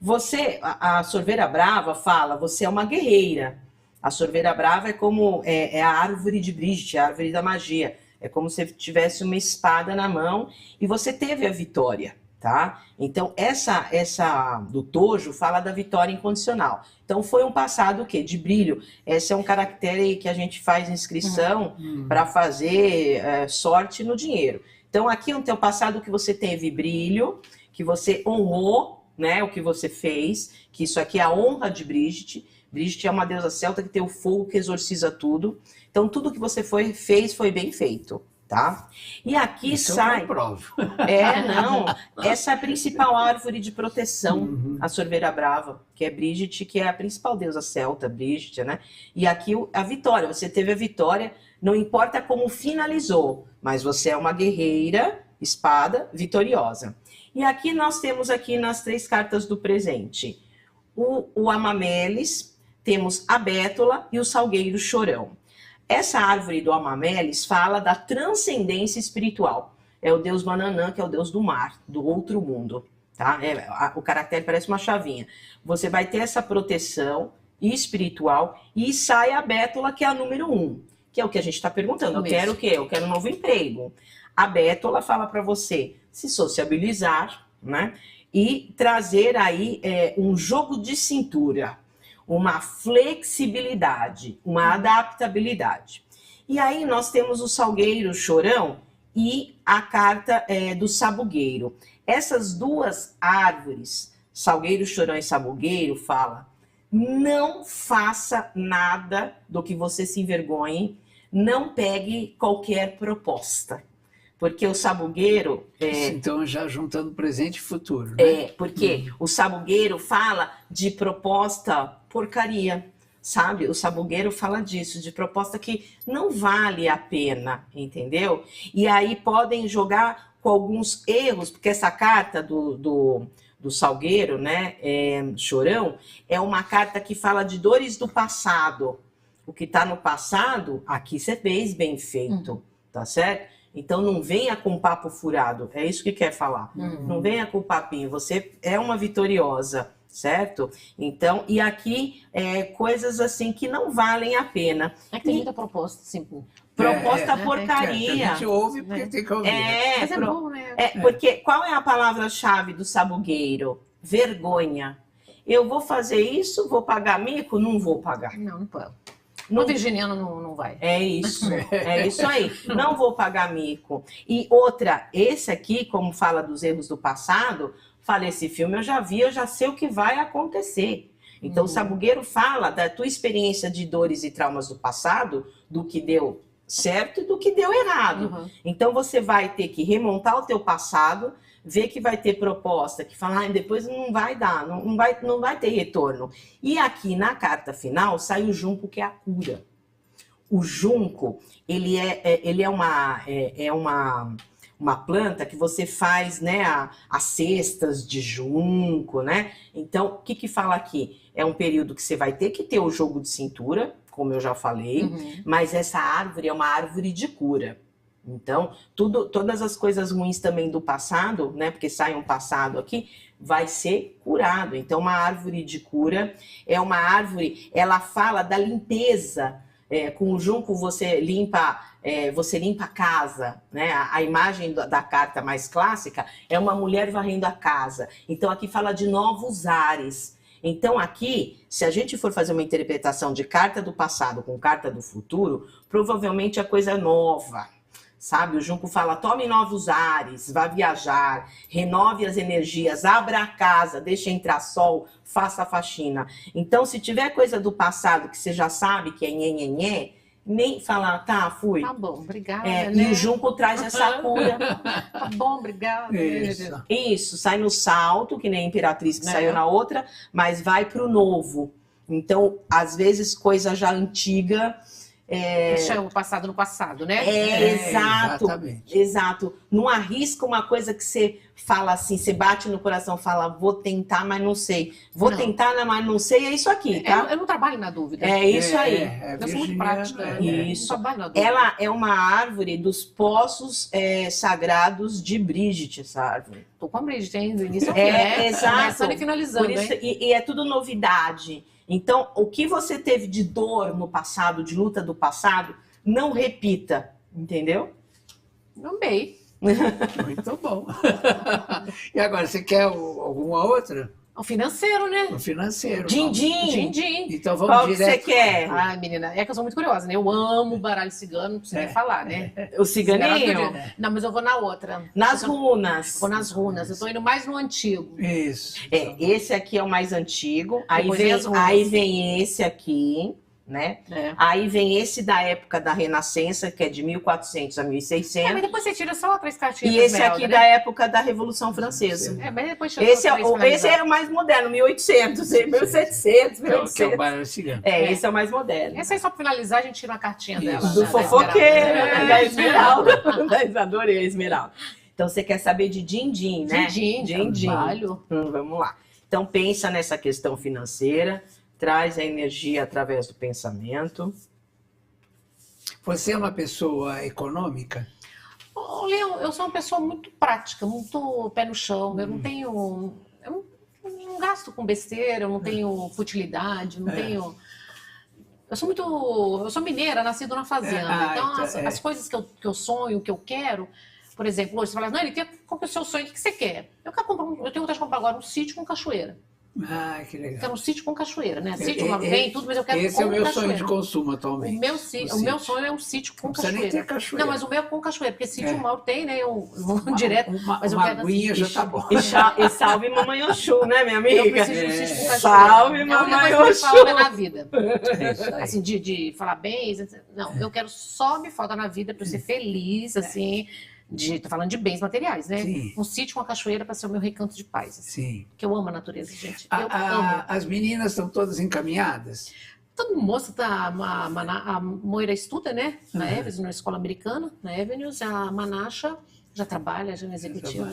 Você, a Sorveira Brava fala, você é uma guerreira. A Sorveira Brava é como a árvore de Brigitte, a árvore da magia. É como se tivesse uma espada na mão e você teve a vitória, tá? Então, essa do Tojo fala da vitória incondicional. Então, foi um passado o quê? De brilho. Esse é um caractere que a gente faz inscrição para fazer sorte no dinheiro. Então, aqui no teu passado que você teve brilho, que você honrou, né, o que você fez, que isso aqui é a honra de Brigitte. Brigitte é uma deusa celta que tem o fogo que exorciza tudo. Então, tudo que você fez foi bem feito, tá? E aqui isso sai... eu comprovo. Não. Essa é a principal árvore de proteção, a Sorveira Brava, que é Brigitte, que é a principal deusa celta, Brigitte, né? E aqui a vitória. Você teve a vitória, não importa como finalizou, mas você é uma guerreira, espada, vitoriosa. E aqui nós temos aqui nas 3 cartas do presente o Amamelis, temos a Bétola e o Salgueiro Chorão. Essa árvore do Amamelis fala da transcendência espiritual. É o deus Mananã, que é o deus do mar, do outro mundo. Tá? O caractere parece uma chavinha. Você vai ter essa proteção espiritual e sai a Bétola, que é a número 1, que é o que a gente está perguntando. Eu quero o quê? Eu quero um novo emprego. A Bétola fala para você se sociabilizar, né? E trazer aí um jogo de cintura, uma flexibilidade, uma adaptabilidade. E aí nós temos o Salgueiro Chorão e a carta do Sabugueiro. Essas 2 árvores, Salgueiro Chorão e Sabugueiro, fala: não faça nada do que você se envergonhe, não pegue qualquer proposta. Porque o sabugueiro... Então, já juntando presente e futuro, né? Porque o sabugueiro fala de proposta porcaria, sabe? O sabugueiro fala disso, de proposta que não vale a pena, entendeu? E aí podem jogar com alguns erros, porque essa carta do Salgueiro, né, Chorão, é uma carta que fala de dores do passado. O que está no passado, aqui você fez bem feito, tá certo? Então não venha com papo furado, é isso que quer falar. Não venha com papinho, você é uma vitoriosa, certo? Então, e aqui coisas assim que não valem a pena. É que tem muita proposta, assim. Proposta porcaria. A gente ouve porque tem que ouvir. Mas é bom, né? Porque qual é a palavra-chave do sabugueiro? Vergonha. Eu vou fazer isso, vou pagar mico? Não vou pagar. Não pode. No virginiano não vai. É isso aí. Não vou pagar mico. E outra, esse aqui, como fala dos erros do passado, fala, esse filme eu já vi, eu já sei o que vai acontecer. Então, o sabugueiro fala da tua experiência de dores e traumas do passado, do que deu certo e do que deu errado. Então, você vai ter que remontar o teu passado, ver que vai ter proposta, que fala, depois não vai dar, não vai ter retorno. E aqui na carta final sai o junco, que é a cura. O junco, ele é uma planta que você faz, né, as cestas de junco, né? Então, o que fala aqui? É um período que você vai ter que ter o jogo de cintura, como eu já falei, mas essa árvore é uma árvore de cura. Então, todas as coisas ruins também do passado, né, porque sai um passado aqui, vai ser curado. Então, uma árvore de cura é uma árvore, ela fala da limpeza. Com o junco você limpa a casa, né? A imagem da carta mais clássica é uma mulher varrendo a casa. Então, aqui fala de novos ares. Então, aqui, se a gente for fazer uma interpretação de carta do passado com carta do futuro, provavelmente a coisa é nova. Sabe, o junco fala, tome novos ares, vá viajar, renove as energias, abra a casa, deixe entrar sol, faça a faxina. Então, se tiver coisa do passado que você já sabe que é nhenhenhé, nem falar, tá, fui. Tá bom, obrigada. E o junco traz essa cura. Tá bom, obrigada. Isso, sai no salto, que nem a Imperatriz que saiu na outra, mas vai pro novo. Então, às vezes, coisa já antiga... Deixa o passado no passado, né? Exato, exatamente. exato. Não arrisca uma coisa que você fala assim, você bate no coração, fala, vou tentar, mas não sei. Vou Não. tentar, mas não sei, é isso aqui, tá? Eu não trabalho na dúvida. É isso aí. Eu sou muito prática. Eu Isso. não trabalho na dúvida. Ela é uma árvore dos poços sagrados de Bridget, essa árvore. Tô com a Bridget, hein? Do início ao fim, né? Exato. Começando e finalizando, Por isso, hein? e é tudo novidade. Então, o que você teve de dor no passado, de luta do passado, não repita, entendeu? Amei. Muito bom. E agora, você quer alguma outra? O financeiro, né? O financeiro. Din-din. Din-din. Então vamos Qual que você direto. quer? Ai, menina, é que eu sou muito curiosa, né? Eu amo baralho cigano, não preciso nem falar, né? O ciganinho? Não, mas eu vou na outra. Nas runas. Vou nas runas. Eu tô indo mais no antigo. Isso. Esse aqui é o mais antigo. Aí Depois vem, vem as runas. aí vem esse aqui, né? É. Aí vem esse da época da Renascença, que é de 1400 a Mas 1600. depois você tira só 3 cartinhas. E esse Esmeralda, aqui né? da época da Revolução Francesa. Mas depois tira Esse só é, três pra esse é o mais moderno, 1800, 1700, Que é o 1800. baralho cigano. Esse é o mais moderno. Essa aí, só pra finalizar, a gente tira uma cartinha Isso. dela. Do da fofoqueiro, Esmeralda. da Esmeralda. Adorei a Esmeralda. Então você quer saber de din-din, né? Din-din, trabalho. Vamos lá. Então pensa nessa questão financeira, traz a energia através do pensamento. Você é uma pessoa econômica? Ô, Leão, eu sou uma pessoa muito prática, muito pé no chão. Eu não tenho. Eu não gasto com besteira, eu não tenho futilidade, eu não tenho. Eu sou muito. Eu sou mineira, nascida na fazenda. Então, as coisas que eu sonho, que eu quero. Por exemplo, hoje você fala, não, qual que é o seu sonho? O que você quer? Eu tenho vontade de comprar agora um sítio com cachoeira. Ah, que Eu legal. quero um sítio com cachoeira, né? Sítio uma vem, tudo, mas eu quero Esse com é o meu cachoeira. sonho de consumo atualmente. O meu sonho é um sítio com Não precisa nem cachoeira. ter cachoeira. Não, mas o meu é com cachoeira, porque sítio mal tem, né? Eu vou direto. Mas eu Uma quero aguinha assim, já tá bom. E salve Mamãe Oxum, né, minha Eu amiga? preciso de um sítio com cachoeira. Salve, É a única Mamãe coisa que me Oxum. falta na vida. É isso aí. Assim, de falar bem. Não, eu quero só me falta na vida para eu ser feliz, assim. Tô falando de bens materiais, né? Sim. Um sítio com a cachoeira para ser o meu recanto de paz. Assim, Sim. que eu amo a natureza, gente. Eu amo. As meninas estão todas encaminhadas? Todo moça tá. A Moira estuda, né? Na Avenues, na escola americana, na Avenues. A Manacha já trabalha, já na executiva.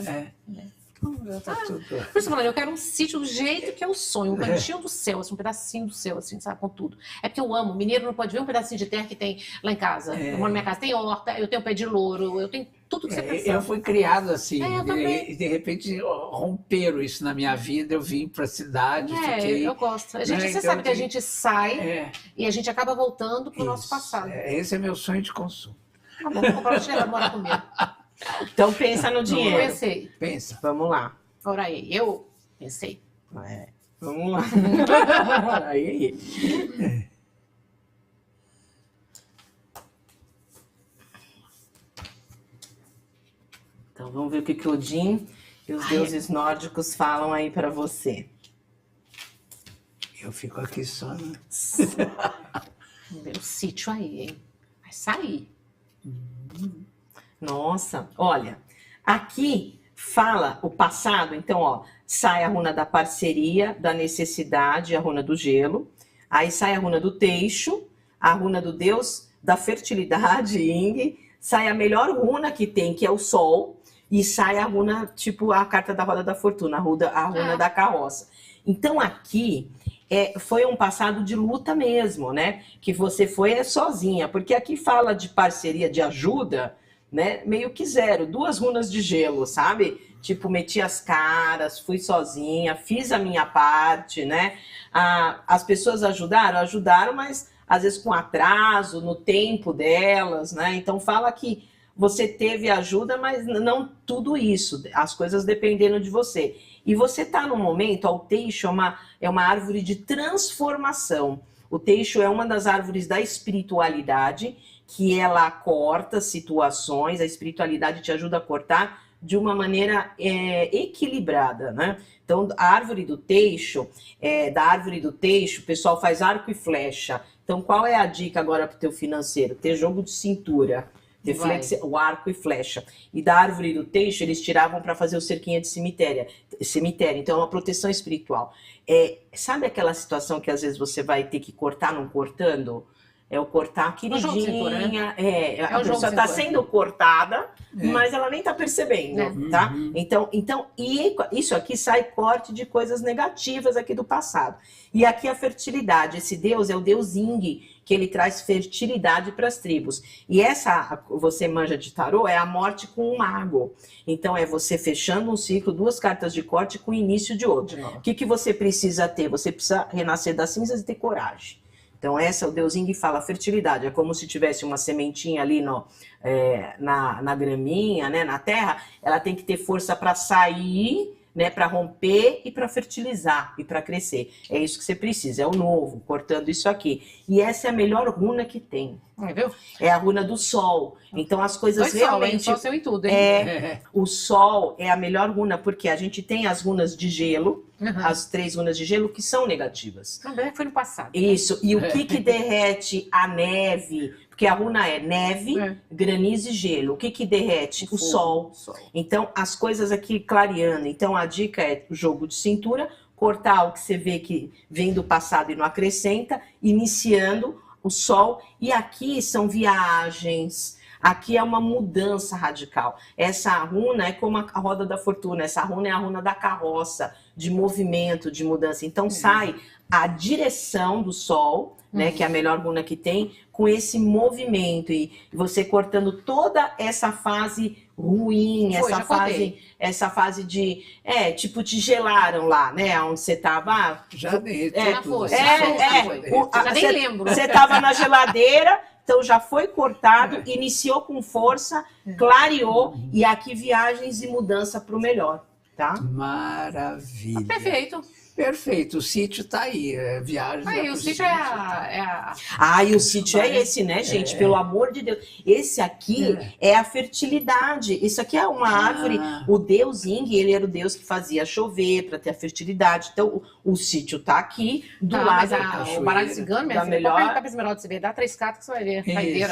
Então, já tá tudo. Por isso que eu falando, eu quero um sítio do jeito que eu sonho, um cantinho do céu, assim, um pedacinho do céu, assim, sabe, com tudo. É porque eu amo. Mineiro não pode ver um pedacinho de terra que tem lá em casa. Eu moro na minha casa, tem horta, eu tenho pé de louro, eu tenho tudo que você pensar. Eu fui criado assim, eu também. e de repente romperam isso na minha vida, eu vim para a cidade, fiquei... Eu gosto. Você então sabe que a gente sai e a gente acaba voltando pro nosso Isso. passado. Esse é meu sonho de consumo. Tá bom, vou comprar um chinelo, morar comigo. Então pensa no Eu dinheiro. pensei. Pensa. Vamos lá. Ora aí, eu pensei. Vamos lá. Aí. Então vamos ver o que Odin e os deuses nórdicos falam aí pra você. Eu fico aqui só, né? Vamos ver o sítio aí, hein? Vai sair. Nossa, olha, aqui fala o passado, então, ó, sai a runa da parceria, da necessidade, a runa do gelo, aí sai a runa do teixo, a runa do deus da fertilidade, Ing, sai a melhor runa que tem, que é o sol, e sai a runa, tipo a carta da roda da fortuna, a runa da carroça. Então aqui foi um passado de luta mesmo, né? Que você foi sozinha, porque aqui fala de parceria, de ajuda, né? Meio que zero, 2 runas de gelo, sabe? Tipo, meti as caras, fui sozinha, fiz a minha parte, né? As pessoas ajudaram, mas às vezes com atraso, no tempo delas, né? Então fala que você teve ajuda, mas não tudo isso, as coisas dependendo de você. E você está no momento, o teixo é uma árvore de transformação. O teixo é uma das árvores da espiritualidade, que ela corta situações, a espiritualidade te ajuda a cortar de uma maneira equilibrada, né? Então, a árvore do teixo, da árvore do teixo, o pessoal faz arco e flecha. Então, qual é a dica agora para o teu financeiro? Ter jogo de cintura. o arco e flecha. E da árvore do teixo eles tiravam para fazer o cerquinho de cemitério. Então é uma proteção espiritual. Sabe aquela situação que às vezes você vai ter que cortar não cortando? É o cortar a queridinha. A pessoa está sendo cortada, mas ela nem está percebendo, tá? Então, e isso aqui sai corte de coisas negativas aqui do passado. E aqui a fertilidade. Esse Deus é o Deus Ing, que ele traz fertilidade para as tribos. E essa, você manja de tarô, é a morte com um mago. Então é você fechando um ciclo, 2 cartas de corte com o início de outro. O que você precisa ter? Você precisa renascer das cinzas e ter coragem. Então, essa, o Deus Ing fala fertilidade. É como se tivesse uma sementinha ali na graminha, né, na terra. Ela tem que ter força para sair, né, para romper e para fertilizar e para crescer. É isso que você precisa. É o novo, cortando isso aqui. E essa é a melhor runa que tem. Viu? É a runa do sol. Então, as coisas realmente... Sol, seu em tudo, hein? O sol é a melhor runa, porque a gente tem as runas de gelo, as 3 runas de gelo, que são negativas. Também foi no passado. Isso. E o que derrete a neve? Porque a runa é neve, granizo e gelo. O que derrete? O sol. Então, as coisas aqui clareando. Então, a dica é o jogo de cintura, cortar o que você vê que vem do passado e não acrescenta, iniciando o sol. E aqui são viagens. Aqui é uma mudança radical. Essa runa é como a roda da fortuna. Essa runa é a runa da carroça, de movimento, de mudança. Então sai a direção do sol, né, que é a melhor runa que tem, com esse movimento. E você cortando toda essa fase ruim, essa fase de... tipo, te gelaram lá, né? Onde você tava. Já derreteu tudo. Já nem lembro. Você tava na geladeira... Então já foi cortado, iniciou com força, clareou, e aqui viagens e mudança para o melhor, tá? Maravilha. Perfeito. Perfeito, o sítio tá aí, viagem. Aí, o sítio é a... E o sítio é esse, né, gente? Pelo amor de Deus. Esse aqui é a fertilidade. Isso aqui é uma árvore. O Deus Ing, ele era o Deus que fazia chover para ter a fertilidade. Então, o sítio tá aqui, do lado o baralho cigano, minha filha, melhor... pode perguntar pra Esmeralda, você vê, dá 3 cartas que você vai ver. Vai ver,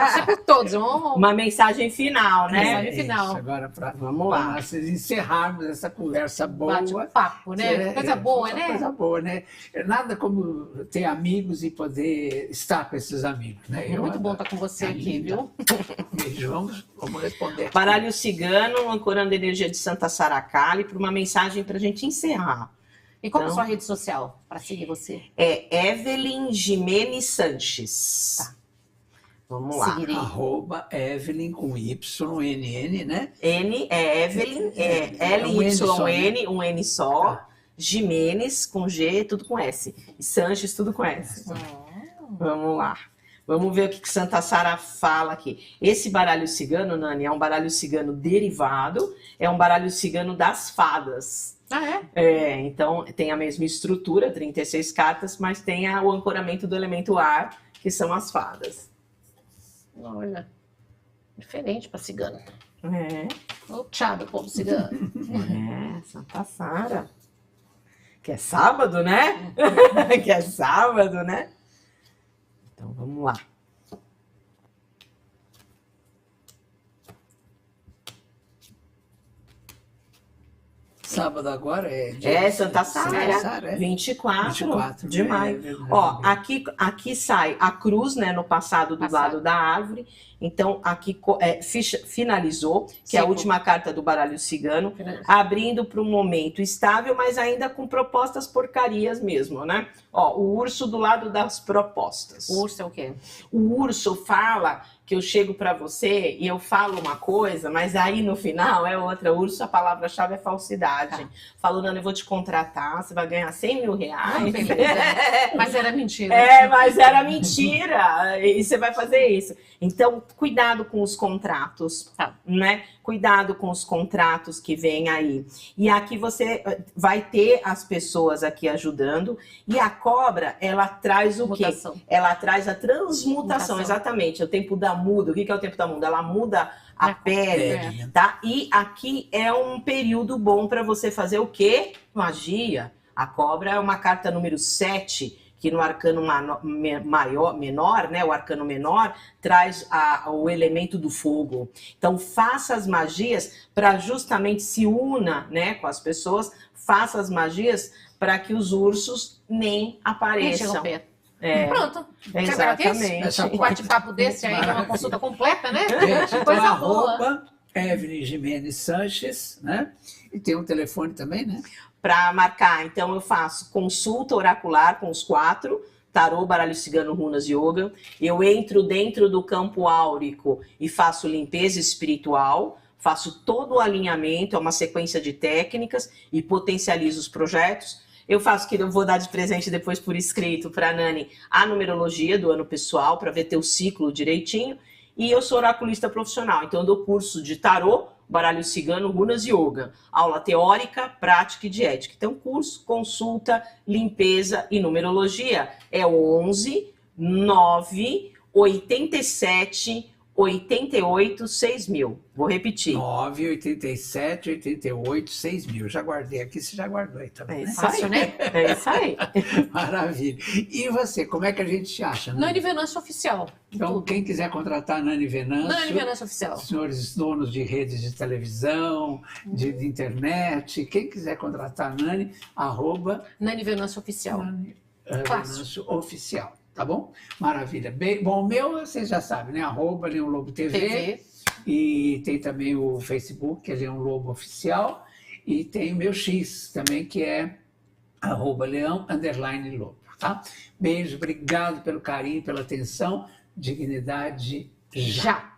Você por todos. Uma mensagem final, né? Mensagem final. Agora, vamos lá. Nós encerrarmos essa conversa boa. Bate-papo, né? Coisa boa, né? Coisa boa, né? Nada como ter amigos e poder estar com esses amigos, né? Muito bom estar com você aqui, viu? Beijo, vamos responder. Baralho cigano, ancorando a energia de Santa Sara Kali, para uma mensagem para a gente encerrar. E qual é a sua rede social para seguir você? É Evelyn Jimenez Sanches. Tá. Vamos lá. Seguirei. @Evelyn com YNN, né? N é Evelyn, L-Y-N, um N só. Tá. Jimenez com G, tudo com S. E Sanches, tudo com S. Vamos lá. Vamos ver o que Santa Sara fala aqui. Esse baralho cigano, Nani, é um baralho cigano derivado, é um baralho cigano das fadas. Então tem a mesma estrutura, 36 cartas, mas tem o ancoramento do elemento ar, que são as fadas. Olha, diferente para cigano. O tchá do povo cigano. Santa Sara. Que é sábado, né? Que é sábado, né? Então, vamos lá. Sábado agora é Santa Sara, 24 de maio. Aqui sai a cruz, né, no passado do lado da árvore. Então, aqui finalizou, que é a última carta do baralho cigano, abrindo para um momento estável, mas ainda com propostas porcarias mesmo, né? O urso do lado das propostas. O urso é o quê? O urso fala que eu chego para você e eu falo uma coisa, mas aí no final é outra. O urso, a palavra-chave é falsidade. Falando, eu vou te contratar, você vai ganhar 100 mil reais. Mas era mentira. Mas era mentira. E você vai fazer isso. Então, cuidado com os contratos, né? Cuidado com os contratos que vêm aí. E aqui você vai ter as pessoas aqui ajudando. E a cobra, ela traz o quê? Ela traz a transmutação, exatamente. O tempo da muda. O que é o tempo da muda? Ela muda a pele, tá? E aqui é um período bom para você fazer o quê? Magia. A cobra é uma carta número 7, que no arcano menor, né, o arcano menor, traz o elemento do fogo. Então, faça as magias para justamente se una, né, com as pessoas, faça as magias para que os ursos nem apareçam. Pronto. Exatamente. Um bate-papo desse aí, uma consulta completa, né? Gente, então, Coisa boa. arroba Evelyn Jimenez Sanches, né? E tem um telefone também, né? Para marcar, então eu faço consulta oracular com os 4, tarô, baralho cigano, runas, yoga. Eu entro dentro do campo áurico e faço limpeza espiritual, faço todo o alinhamento, é uma sequência de técnicas e potencializo os projetos. Eu faço, que eu vou dar de presente depois por escrito para a Nani, a numerologia do ano pessoal, para ver teu ciclo direitinho. E eu sou oraculista profissional, então eu dou curso de tarô, baralho cigano, runas e yoga. Aula teórica, prática e de ética. Então, curso, consulta, limpeza e numerologia é 11 9 87 88 6000. Vou repetir. 9, 87, 88, 6.000. Já guardei aqui, você já guardou aí também, né? Fácil, né? É isso aí. Maravilha. E você, como é que a gente te acha, Nani? Nani Venâncio Oficial. Então, Tudo. quem quiser contratar a Nani Venâncio... Nani Venâncio Oficial. Senhores donos de redes de televisão, de internet, quem quiser contratar a Nani, arroba Nani Venâncio Oficial. Nani Fácil. Venâncio Oficial, tá bom? Maravilha. Bem, bom, o meu, vocês já sabem, né? Arroba Leão Lobo TV. E tem também o Facebook, que é Leão Lobo Oficial. E tem o meu X também, que é arroba Leão_Lobo, tá? Beijo, obrigado pelo carinho, pela atenção. Dignidade já.